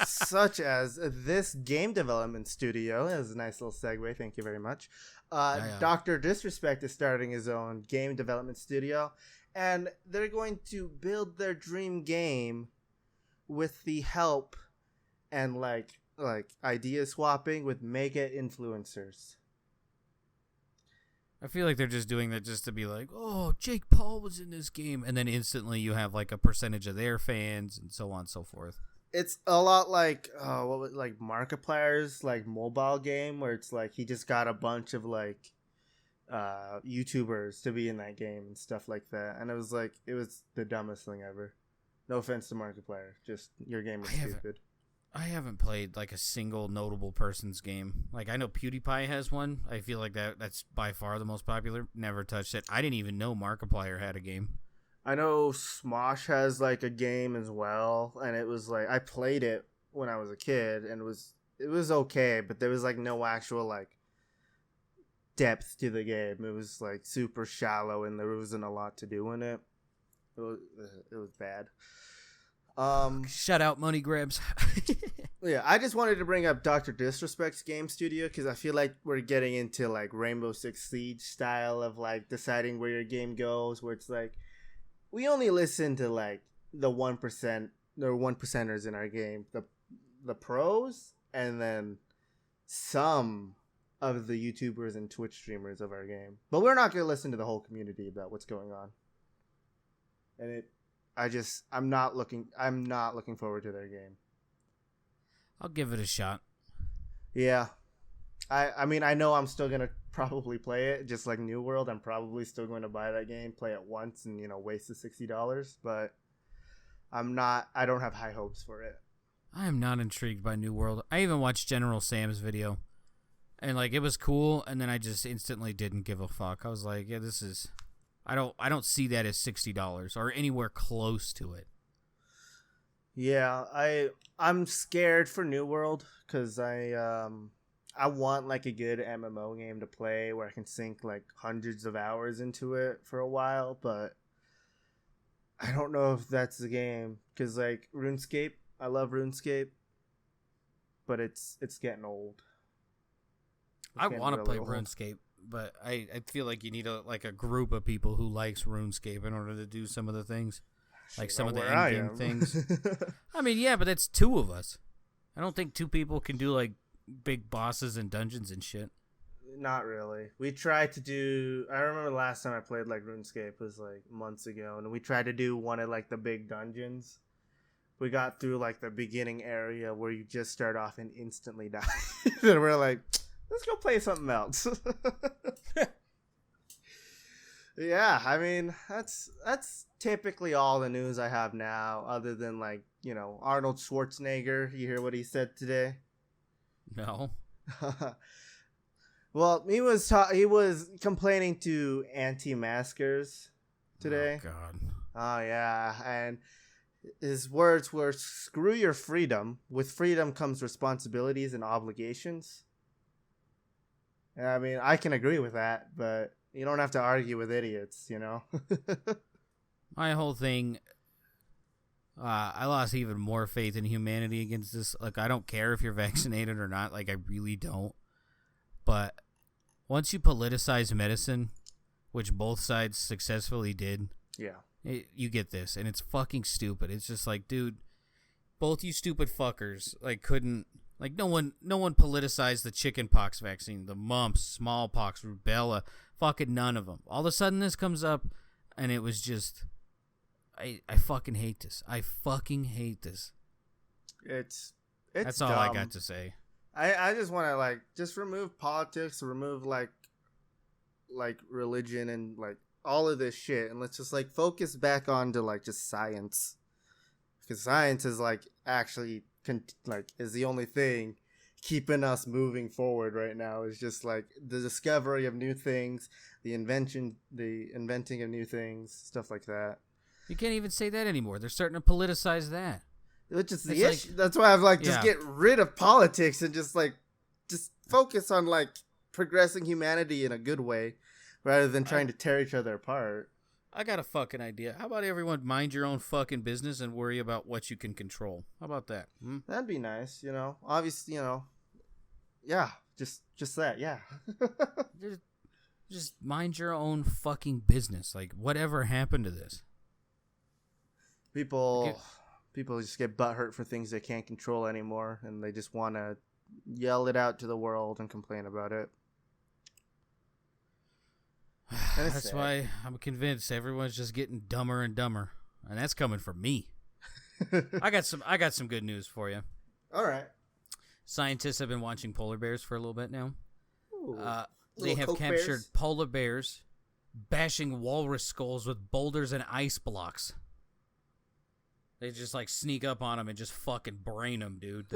Such as this game development studio. That was a nice little segue. Thank you very much. Dr. Disrespect is starting his own game development studio, and they're going to build their dream game with the help and like idea swapping with mega influencers. I feel like they're just doing that just to be like, oh, Jake Paul was in this game, and then instantly you have like a percentage of their fans and so on and so forth. It's a lot like like Markiplier's like mobile game where it's like he just got a bunch of like YouTubers to be in that game and stuff like that, and it was the dumbest thing ever. No offense to Markiplier, just your game is stupid. I haven't played like a single notable person's game. Like I know PewDiePie has one. I feel like that's by far the most popular. Never touched it. I didn't even know Markiplier had a game. I know Smosh has like a game as well, and it was like I played it when I was a kid, and it was okay, but there was like no actual like depth to the game. It was like super shallow, and there wasn't a lot to do in it. It was bad. Shout out money grabs. Yeah, I just wanted to bring up Dr. Disrespect's game studio because I feel like we're getting into like Rainbow Six Siege style of like deciding where your game goes, where it's like we only listen to like the 1%, the 1%ers in our game, the pros, and then some of the YouTubers and Twitch streamers of our game. But we're not going to listen to the whole community about what's going on. And I'm not looking forward to their game. I'll give it a shot. Yeah. I mean, I know I'm still going to probably play it, just like New World. I'm probably still going to buy that game, play it once, and, waste the $60. But I don't have high hopes for it. I am not intrigued by New World. I even watched General Sam's video. And, like, it was cool, and then I just instantly didn't give a fuck. I was like, yeah, this is... I don't see that as $60 or anywhere close to it. Yeah, I'm scared for New World because I want like a good MMO game to play where I can sink like hundreds of hours into it for a while, but I don't know if that's the game because like RuneScape, I love RuneScape, but it's getting old. I want to play RuneScape, but I feel like you need a group of people who likes RuneScape in order to do some of the things. Like some of the end game things. I mean, yeah, but that's two of us. I don't think two people can do like big bosses and dungeons and shit. Not really. We tried to do... I remember the last time I played like RuneScape was like months ago, and we tried to do one of like the big dungeons. We got through like the beginning area where you just start off and instantly die. And we're like, let's go play something else. Yeah, I mean, that's typically all the news I have now, other than like, Arnold Schwarzenegger. You hear what he said today? No. Well, he was complaining to anti-maskers today. Oh God. Oh yeah, and his words were, "Screw your freedom. With freedom comes responsibilities and obligations." And I mean, I can agree with that, but you don't have to argue with idiots, My whole thing, I lost even more faith in humanity against this. Like, I don't care if you're vaccinated or not. Like, I really don't. But once you politicize medicine, which both sides successfully did, yeah, you get this, and it's fucking stupid. It's just like, dude, both you stupid fuckers, like, couldn't, like, no one politicized the chickenpox vaccine, the mumps, smallpox, rubella, fucking none of them. All of a sudden this comes up, and it was just, I fucking hate this. I fucking hate this. It's That's all dumb. I got to say. I just want to like just remove politics, remove like religion and like all of this shit, and let's just like focus back on to like just science, because science is like actually is the only thing keeping us moving forward right now. Is just like the discovery of new things, the inventing of new things, stuff like that. You can't even say that anymore. They're starting to politicize that. Which is the issue. Like, that's why I've like just get rid of politics and just focus on like progressing humanity in a good way, rather than trying to tear each other apart. I got a fucking idea. How about everyone mind your own fucking business and worry about what you can control? How about that? That'd be nice, Obviously, yeah, just that, yeah. Just mind your own fucking business. Like, whatever happened to this? People just get butthurt for things they can't control anymore, and they just want to yell it out to the world and complain about it. That's sad. Why I'm convinced everyone's just getting dumber and dumber, and that's coming from me. I got some good news for you. All right. Scientists have been watching polar bears for a little bit now. Ooh, they have captured bears? Polar bears bashing walrus skulls with boulders and ice blocks. They just like sneak up on them and just fucking brain them, dude.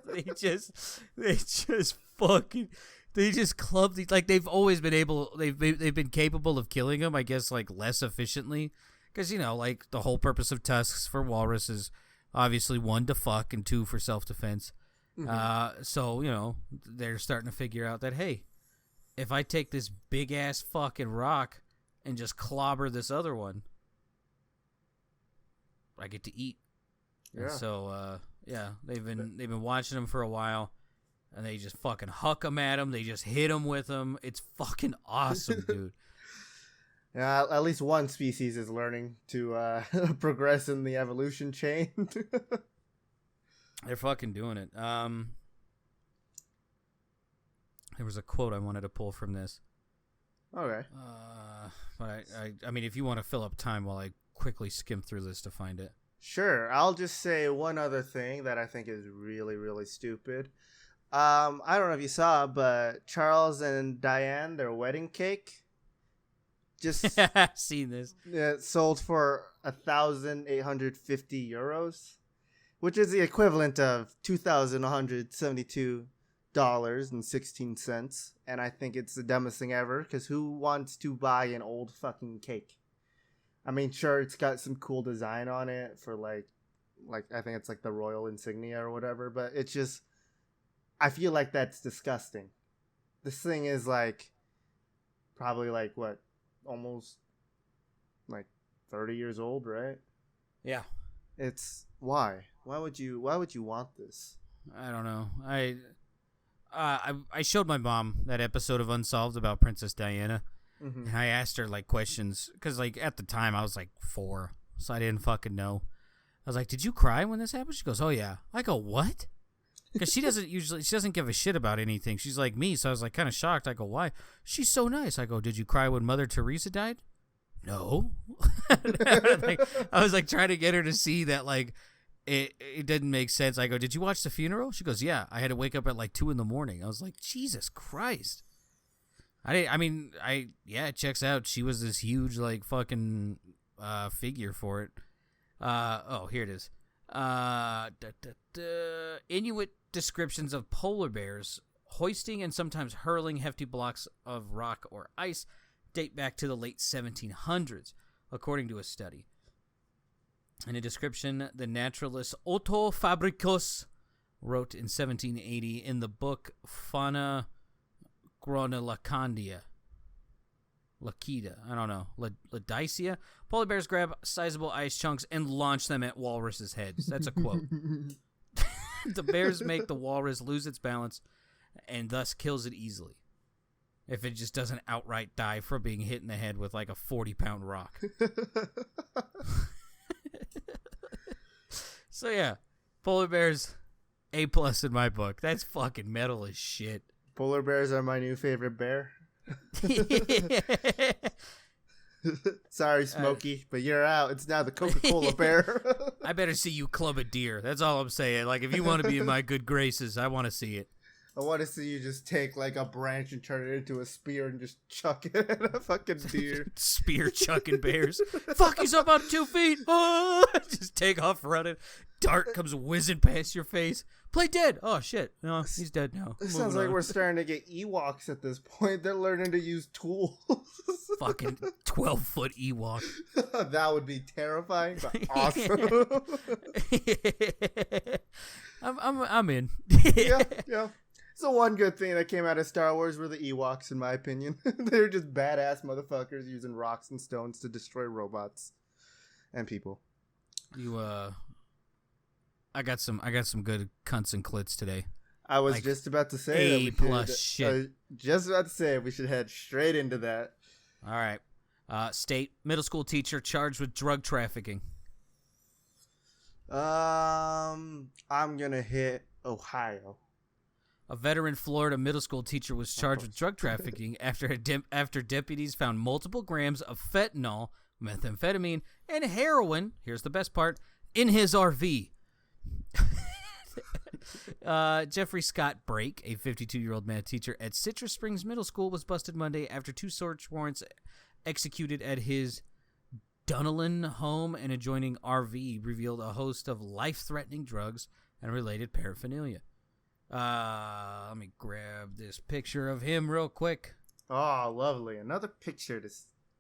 They just club these. Like, they've always been able. They've been capable of killing them, I guess, like less efficiently, because like the whole purpose of tusks for walrus is obviously 1 to fuck and 2 for self-defense. Mm-hmm. So they're starting to figure out that, hey, if I take this big ass fucking rock and just clobber this other one, I get to eat. Yeah. And so they've been watching them for a while, and they just fucking huck them at them. They just hit them with them. It's fucking awesome, dude. Yeah, at least one species is learning to progress in the evolution chain. They're fucking doing it. There was a quote I wanted to pull from this. Okay. But I mean, if you want to fill up time while I quickly skim through this to find it. Sure. I'll just say one other thing that I think is really, really stupid. I don't know if you saw, but Charles and Diane, their wedding cake, just seen this. sold for €1,850, which is the equivalent of $2,172.16. And I think it's the dumbest thing ever, because who wants to buy an old fucking cake? I mean, sure, it's got some cool design on it for like I think it's like the royal insignia or whatever, but it's just, I feel like that's disgusting. This thing is like probably like what, almost like 30 years old, right? Yeah. It's why would you want this? I don't know. I showed my mom that episode of Unsolved about Princess Diana, Mm-hmm. and I asked her like questions because like at the time I was like 4, so I didn't fucking know. I was like, "Did you cry when this happened?" She goes, "Oh yeah." I go, "What?" Because she doesn't give a shit about anything. She's like me, so I was like kind of shocked. I go, "Why?" She's so nice. I go, "Did you cry when Mother Teresa died?" No. I was like trying to get her to see that like it didn't make sense. I go, "Did you watch the funeral?" She goes, "Yeah." I had to wake up at like 2 a.m. I was like, Jesus Christ. It checks out. She was this huge like fucking figure for it. Here it is. Inuit descriptions of polar bears hoisting and sometimes hurling hefty blocks of rock or ice date back to the late 1700s, according to a study. In a description, the naturalist Otto Fabricius wrote in 1780 in the book Fauna Groenlandia. Lakita, I don't know, Ladicia. Polar bears grab sizable ice chunks and launch them at walruses' heads. That's a quote. The bears make the walrus lose its balance and thus kills it easily, if it just doesn't outright die from being hit in the head with like a 40-pound rock. So yeah, polar bears, A+ in my book. That's fucking metal as shit. Polar bears are my new favorite bear. Sorry, Smokey, but you're out. It's now the Coca-Cola bear. I better see you club a deer. That's all I'm saying. Like, if you want to be in my good graces, I want to see it. I want to see you just take like a branch and turn it into a spear and just chuck it at a fucking deer. Spear chucking bears. Fuck, he's up on 2 feet. Oh, just take off running. Dart comes whizzing past your face. Play dead. Oh, shit. No, he's dead now. It sounds like we're starting to get Ewoks at this point. They're learning to use tools. Fucking 12-foot Ewok. That would be terrifying, but awesome. I'm in. Yeah. It's the one good thing that came out of Star Wars were the Ewoks, in my opinion. They're just badass motherfuckers using rocks and stones to destroy robots and people. I got some good cunts and clits today. I was just about to say A+ shit. Just about to say we should head straight into that. All right. State middle school teacher charged with drug trafficking. I'm gonna hit Ohio. A veteran Florida middle school teacher was charged with drug trafficking after deputies found multiple grams of fentanyl, methamphetamine, and heroin, here's the best part, in his RV. Jeffrey Scott Brake, a 52-year-old math teacher at Citrus Springs Middle School, was busted Monday after 2 search warrants executed at his Dunellen home and adjoining RV revealed a host of life-threatening drugs and related paraphernalia. Let me grab this picture of him real quick. Oh, lovely. Another picture to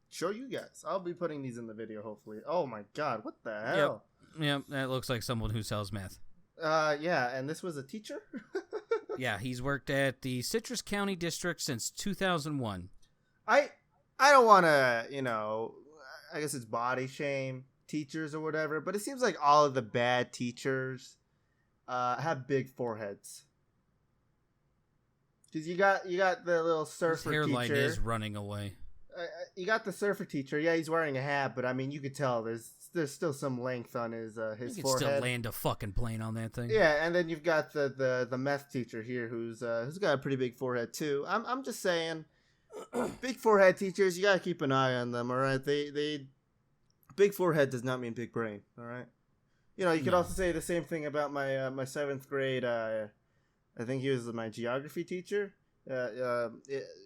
show you guys. I'll be putting these in the video, hopefully. Oh my god, what the hell? Yep, that looks like someone who sells meth. Yeah, and this was a teacher? Yeah, he's worked at the Citrus County District since 2001. I don't want to, I guess it's body shame teachers or whatever, but it seems like all of the bad teachers have big foreheads. Because you got the little surfer His hairline teacher. is running away. You got the surfer teacher. Yeah, he's wearing a hat, but I mean, you could tell there's still some length on his forehead. You can still land a fucking plane on that thing. Yeah, and then you've got the meth teacher here who's got a pretty big forehead too. I'm just saying, big forehead teachers, you gotta keep an eye on them. All right, they big forehead does not mean big brain. All right, you could also say the same thing about my 7th grade I think he was my geography teacher.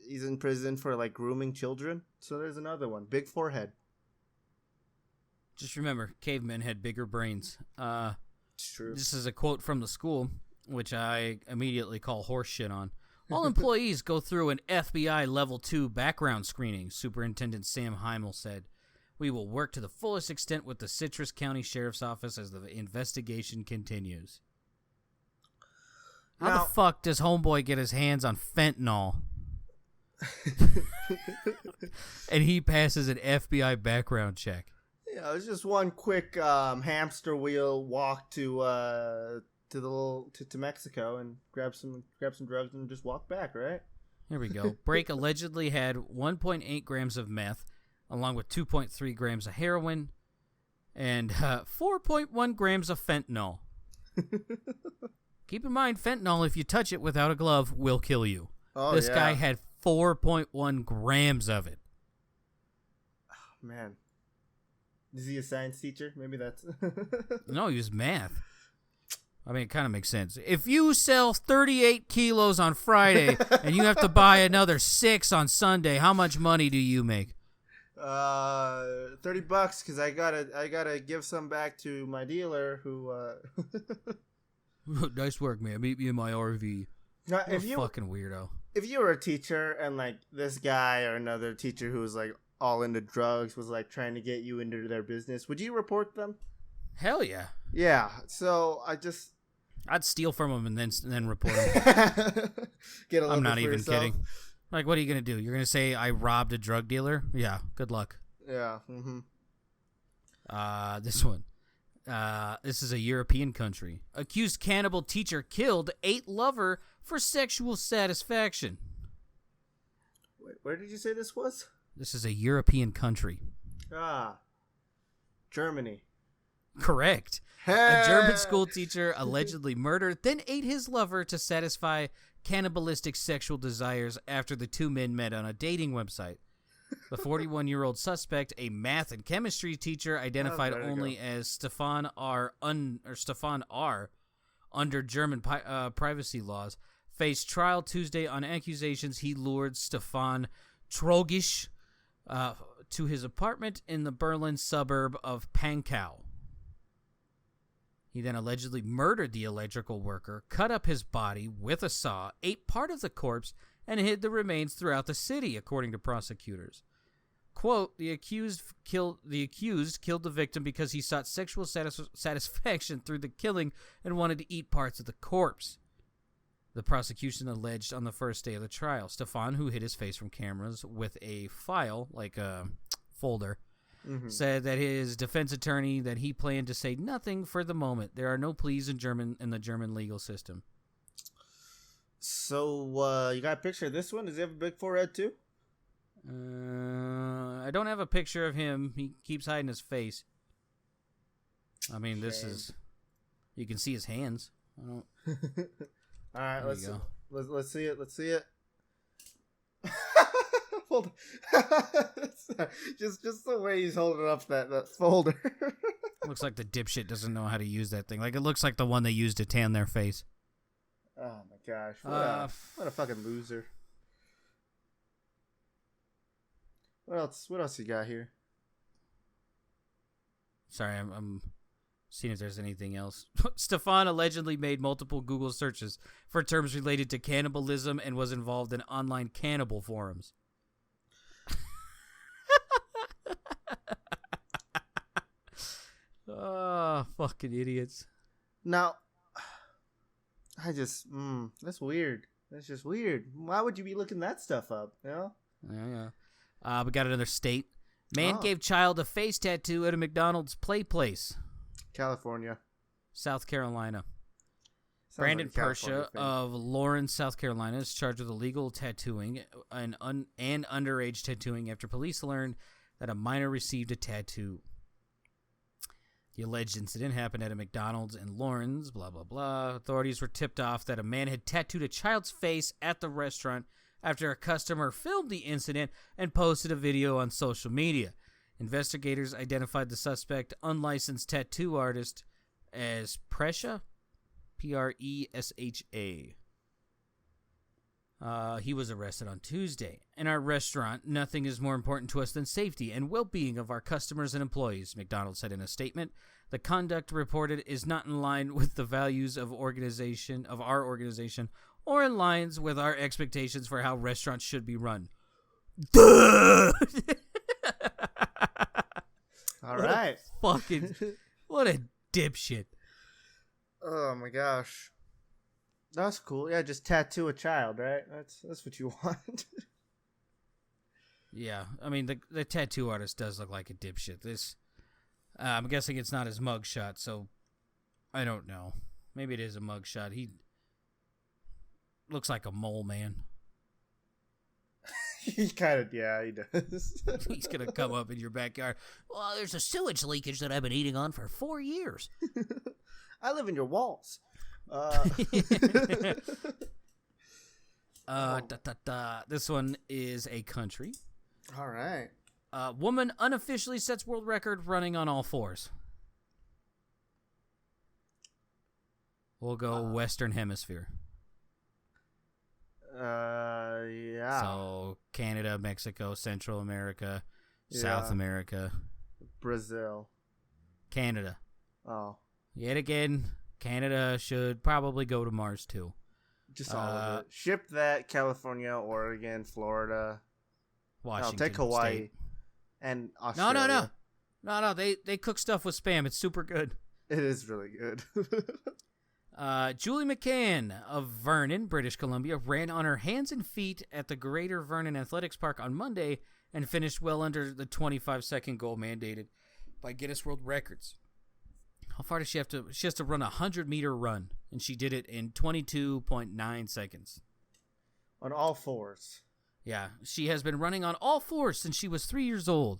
He's in prison for like grooming children. So there's another one. Big forehead. Just remember, cavemen had bigger brains. It's true. This is a quote from the school, which I immediately call horse shit on. All employees go through an FBI Level 2 background screening, Superintendent Sam Heimel said. We will work to the fullest extent with the Citrus County Sheriff's Office as the investigation continues. How the fuck does Homeboy get his hands on fentanyl? And he passes an FBI background check. Yeah, it was just one quick hamster wheel walk to Mexico and grab some drugs and just walk back, right? Here we go. Brake allegedly had 1.8 grams of meth, along with 2.3 grams of heroin, and 4.1 grams of fentanyl. Keep in mind, fentanyl, if you touch it without a glove, will kill you. Oh, this guy had 4.1 grams of it. Oh, man. Is he a science teacher? Maybe that's... No, he was math. I mean, it kind of makes sense. If you sell 38 kilos on Friday and you have to buy another 6 on Sunday, how much money do you make? $30 because I gotta give some back to my dealer who Nice work, man. Meet me in my RV. Now, fucking weirdo. If you were a teacher and like this guy or another teacher who was like all into drugs was like trying to get you into their business, would you report them? Hell yeah. Yeah. So I'd steal from them and then report them. I'm not even kidding. Like, what are you going to do? You're going to say I robbed a drug dealer? Yeah, good luck. Yeah. Mm-hmm. This one. This is a European country. Accused cannibal teacher killed 8 lover for sexual satisfaction. Wait, where did you say this was? This is a European country. Germany. Correct. Hey! A German school teacher allegedly murdered, then ate his lover to satisfy cannibalistic sexual desires after the two men met on a dating website. The 41-year-old suspect, a math and chemistry teacher identified only as Stefan R. Under German privacy laws, faced trial Tuesday on accusations he lured Stefan Trogisch to his apartment in the Berlin suburb of Pankow. He then allegedly murdered the electrical worker, cut up his body with a saw, ate part of the corpse, and hid the remains throughout the city, according to prosecutors. Quote, the accused killed the victim because he sought sexual satisfaction through the killing and wanted to eat parts of the corpse. The prosecution alleged on the first day of the trial. Stefan, who hid his face from cameras with a file, like a folder, said that his defense attorney that he planned to say nothing for the moment. There are no pleas in the German legal system. So, you got a picture of this one? Does he have a big forehead too? I don't have a picture of him. He keeps hiding his face. I mean, this is... You can see his hands. I don't... All right, let's see it. Let's see it. Hold on. just the way he's holding up that folder. Looks like the dipshit doesn't know how to use that thing. Like, it looks like the one they used to tan their face. Oh my gosh! What a fucking loser. What else? What else you got here? Sorry, I'm seeing if there's anything else. Stefan allegedly made multiple Google searches for terms related to cannibalism and was involved in online cannibal forums. Oh, fucking idiots. Now, that's weird. That's just weird. Why would you be looking that stuff up, you know? Yeah. We got another state. Man gave child a face tattoo at a McDonald's play place. California. South Carolina. Sounds Brandon like Persha of Lawrence, South Carolina, is charged with illegal tattooing and underage tattooing after police learned that a minor received a tattoo. The alleged incident happened at a McDonald's in Lawrence, blah, blah, blah. Authorities were tipped off that a man had tattooed a child's face at the restaurant after a customer filmed the incident and posted a video on social media. Investigators identified the suspect, unlicensed tattoo artist, as Presha, Presha. He was arrested on Tuesday. In our restaurant, nothing is more important to us than safety and well-being of our customers and employees, McDonald said in a statement. The conduct reported is not in line with the values of our organization or in lines with our expectations for how restaurants should be run. Duh! All right. What a dipshit. Oh my gosh. That's cool. Yeah, just tattoo a child, right? That's what you want. Yeah, I mean, the tattoo artist does look like a dipshit. I'm guessing it's not his mugshot, so I don't know. Maybe it is a mugshot. He looks like a mole man. He kind of, yeah, he does. He's going to come up in your backyard. Well, there's a sewage leakage that I've been eating on for 4 years. I live in your walls. This one is a country. All right. Woman unofficially sets world record running on all fours. We'll go Western Hemisphere. Yeah. So Canada, Mexico, Central America, South America, Brazil, Canada. Oh. Yet again, Canada should probably go to Mars too. Just all of it. Ship that California, Oregon, Florida, Washington. Take Hawaii State. And Australia. No. They cook stuff with Spam. It's super good. It is really good. Julie Mccann of Vernon, British Columbia, ran on her hands and feet at the Greater Vernon Athletics Park on Monday and finished well under the 25-second goal mandated by Guinness World Records. How far does she have to? She has to run a 100-meter run, and she did it in 22.9 seconds. On all fours. Yeah, she has been running on all fours since she was 3 years old.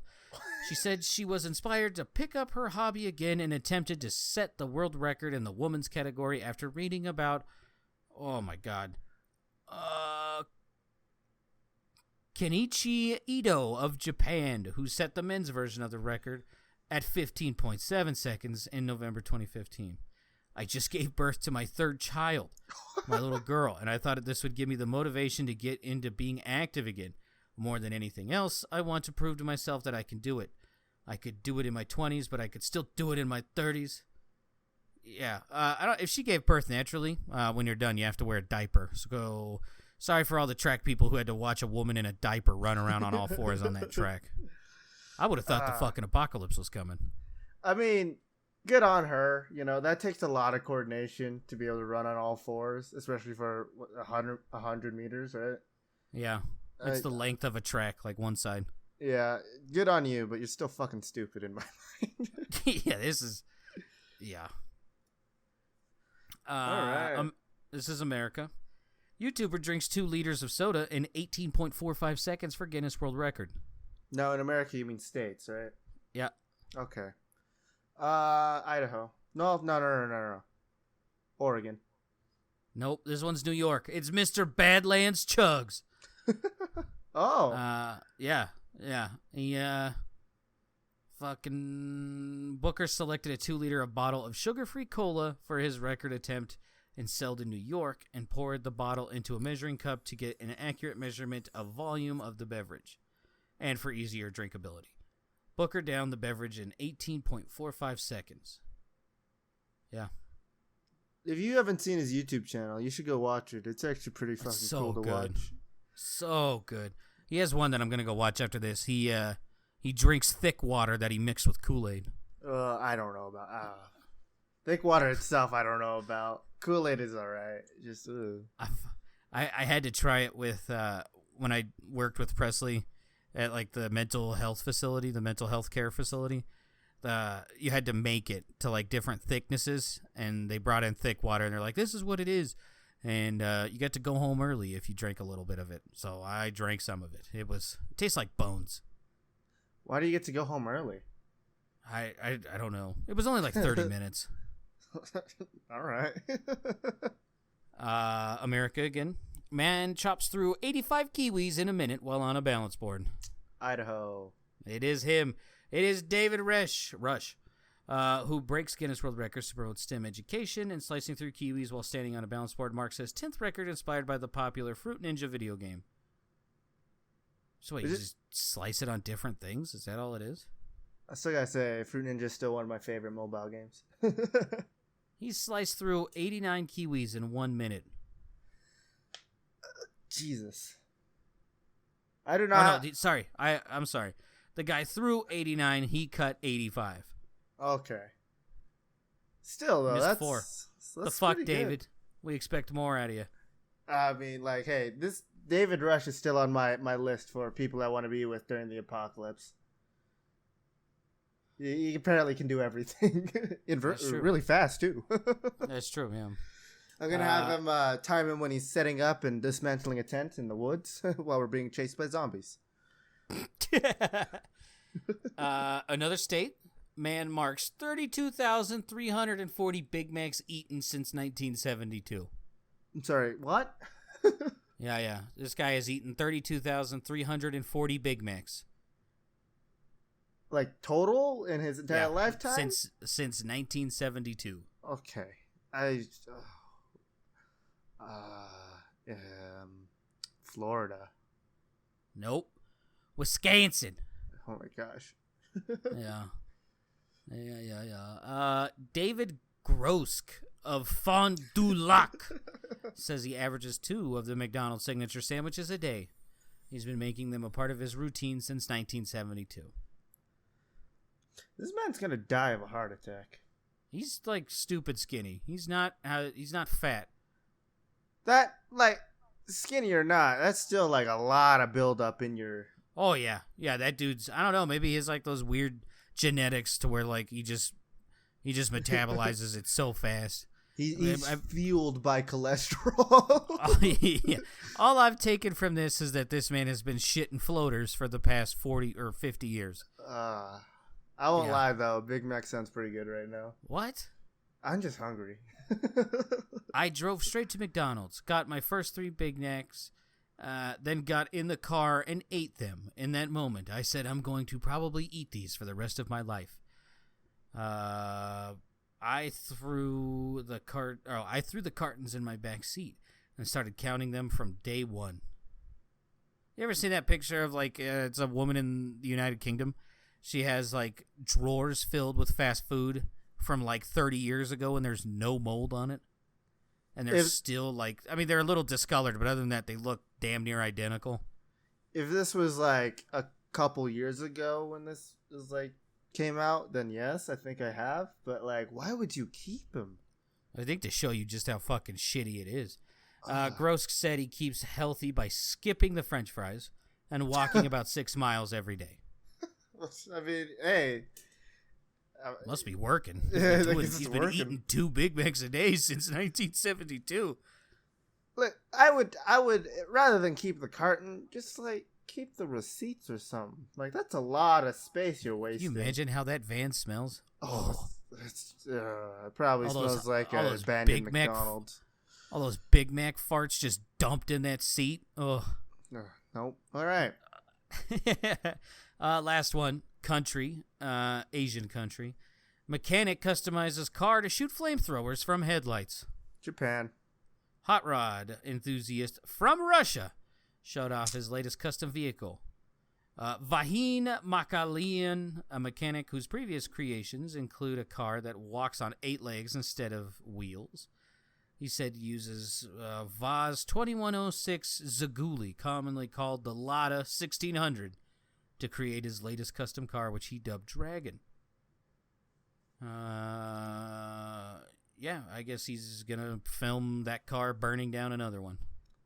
She said she was inspired to pick up her hobby again and attempted to set the world record in the women's category after reading about, oh my God, Kenichi Ito of Japan, who set the men's version of the record at 15.7 seconds in November 2015. I just gave birth to my third child, my little girl, and I thought this would give me the motivation to get into being active again. More than anything else, I want to prove to myself that I can do it. I could do it in my 20s, but I could still do it in my 30s. Yeah, if she gave birth naturally, when you're done, you have to wear a diaper. So sorry for all the track people who had to watch a woman in a diaper run around on all fours on that track. I would have thought the fucking apocalypse was coming. I mean, good on her. You know, that takes a lot of coordination to be able to run on all fours, especially for 100 meters, right? Yeah. It's the length of a track, like one side. Yeah, good on you, but you're still fucking stupid in my mind. Yeah, this is... Yeah. All right. This is America. YouTuber drinks 2 liters of soda in 18.45 seconds for Guinness World Record. No, in America you mean states, right? Yeah. Okay. Idaho. No. Oregon. Nope, this one's New York. It's Mr. Badlands Chugs. Oh. Yeah. He, fucking Booker selected a 2-liter bottle of sugar-free cola for his record attempt in Selden, New York, and poured the bottle into a measuring cup to get an accurate measurement of volume of the beverage, and for easier drinkability. Booker downed the beverage in 18.45 seconds. Yeah. If you haven't seen his YouTube channel, you should go watch it. It's actually pretty fucking cool to watch. So good. He has one that I'm gonna go watch after this. He drinks thick water that he mixed with Kool-Aid. I don't know about thick water itself. I don't know about Kool-Aid is all right. Just I had to try it with when I worked with Presley at like the mental health facility, the mental health care facility. You had to make it to like different thicknesses, and they brought in thick water, and they're like, "This is what it is." And you get to go home early if you drink a little bit of it. So I drank some of it. It tastes like bones. Why do you get to go home early? I don't know. It was only like 30 minutes. All right. America again. Man chops through 85 kiwis in a minute while on a balance board. Idaho. It is him. It is David Rush. who breaks Guinness World Records to promote STEM education and slicing through kiwis while standing on a balance board marks his 10th record inspired by the popular Fruit Ninja video game. So wait, you just slice it on different things? Is that all it is? I still gotta say, Fruit Ninja is still one of my favorite mobile games. He sliced through 89 kiwis in 1 minute. Jesus. I do not... Oh, no, sorry. I'm sorry. The guy threw 89, he cut 85. Okay. Still, though, that's 4. That's the fuck, David? Good. We expect more out of you. I mean, like, hey, this David Rush is still on my list for people I want to be with during the apocalypse. He apparently can do everything really fast, too. That's true, yeah. I'm going to have him time him when he's setting up and dismantling a tent in the woods while we're being chased by zombies. Another state. Man marks 32,340 Big Macs eaten since 1972. I'm sorry, what? Yeah. This guy has eaten 32,340 Big Macs. Like total in his entire lifetime? Since 1972. Okay. Florida. Nope. Wisconsin. Oh my gosh. Yeah. David Grosk of Fond du Lac says he averages 2 of the McDonald's signature sandwiches a day. He's been making them a part of his routine since 1972. This man's gonna die of a heart attack. He's like stupid skinny. He's not fat. That, like, skinny or not, that's still like a lot of buildup in your... Oh yeah. That dude's, I don't know, maybe he has like those weird genetics to where like he just metabolizes it so fast. He's fueled by cholesterol. Yeah. All I've taken from this is that this man has been shitting floaters for the past 40 or 50 years. I won't lie though, Big Mac sounds pretty good right now. What? I'm just hungry. I drove straight to McDonald's, got my first 3 Big Macs, then got in the car and ate them. In that moment, I said, I'm going to probably eat these for the rest of my life. I threw the cartons in my back seat and started counting them from day 1. You ever seen that picture of like it's a woman in the United Kingdom? She has like drawers filled with fast food from like 30 years ago, and there's no mold on it. And they're still like, I mean, they're a little discolored, but other than that, they look damn near identical. If this was like a couple years ago when this was like came out, then yes, I think I have. But like, why would you keep them? I think to show you just how fucking shitty it is. Gross said he keeps healthy by skipping the French fries and walking about 6 miles every day. I mean, hey. Must be working. He's been eating 2 Big Macs a day since 1972. Look, I would rather than keep the carton, just like keep the receipts or something. Like that's a lot of space you're wasting. Can you imagine how that van smells? It probably smells like a abandoned McDonald's. All those Big Mac farts just dumped in that seat. Oh. Nope. All right. Last one. Country, Asian country. Mechanic customizes car to shoot flamethrowers from headlights. Japan. Hot rod enthusiast from Russia showed off his latest custom vehicle. Vahin Makalian, a mechanic whose previous creations include a car that walks on 8 legs instead of wheels. He said he uses Vaz 2106 Zaguli, commonly called the Lada 1600. To create his latest custom car, which he dubbed Dragon. I guess he's gonna film that car burning down another one.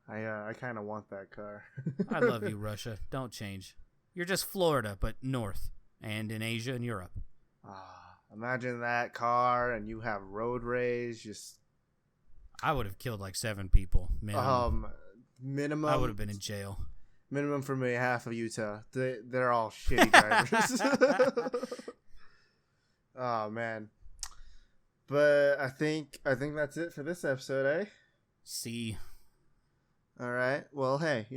I kind of want that car. I love you, Russia. Don't change. You're just Florida, but north, and in Asia and Europe. Imagine that car, and you have road rage. I would have killed like 7 people. Minimum. I would have been in jail. Minimum for me, half of Utah. They're all shitty drivers. Oh man. But I think that's it for this episode, eh? See. All right. Well, hey,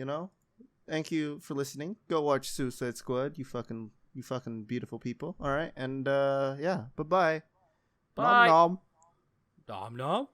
thank you for listening. Go watch Suicide Squad, you fucking you fucking beautiful people. All right, and yeah, bye-bye. Bye. Nom nom. Nom nom.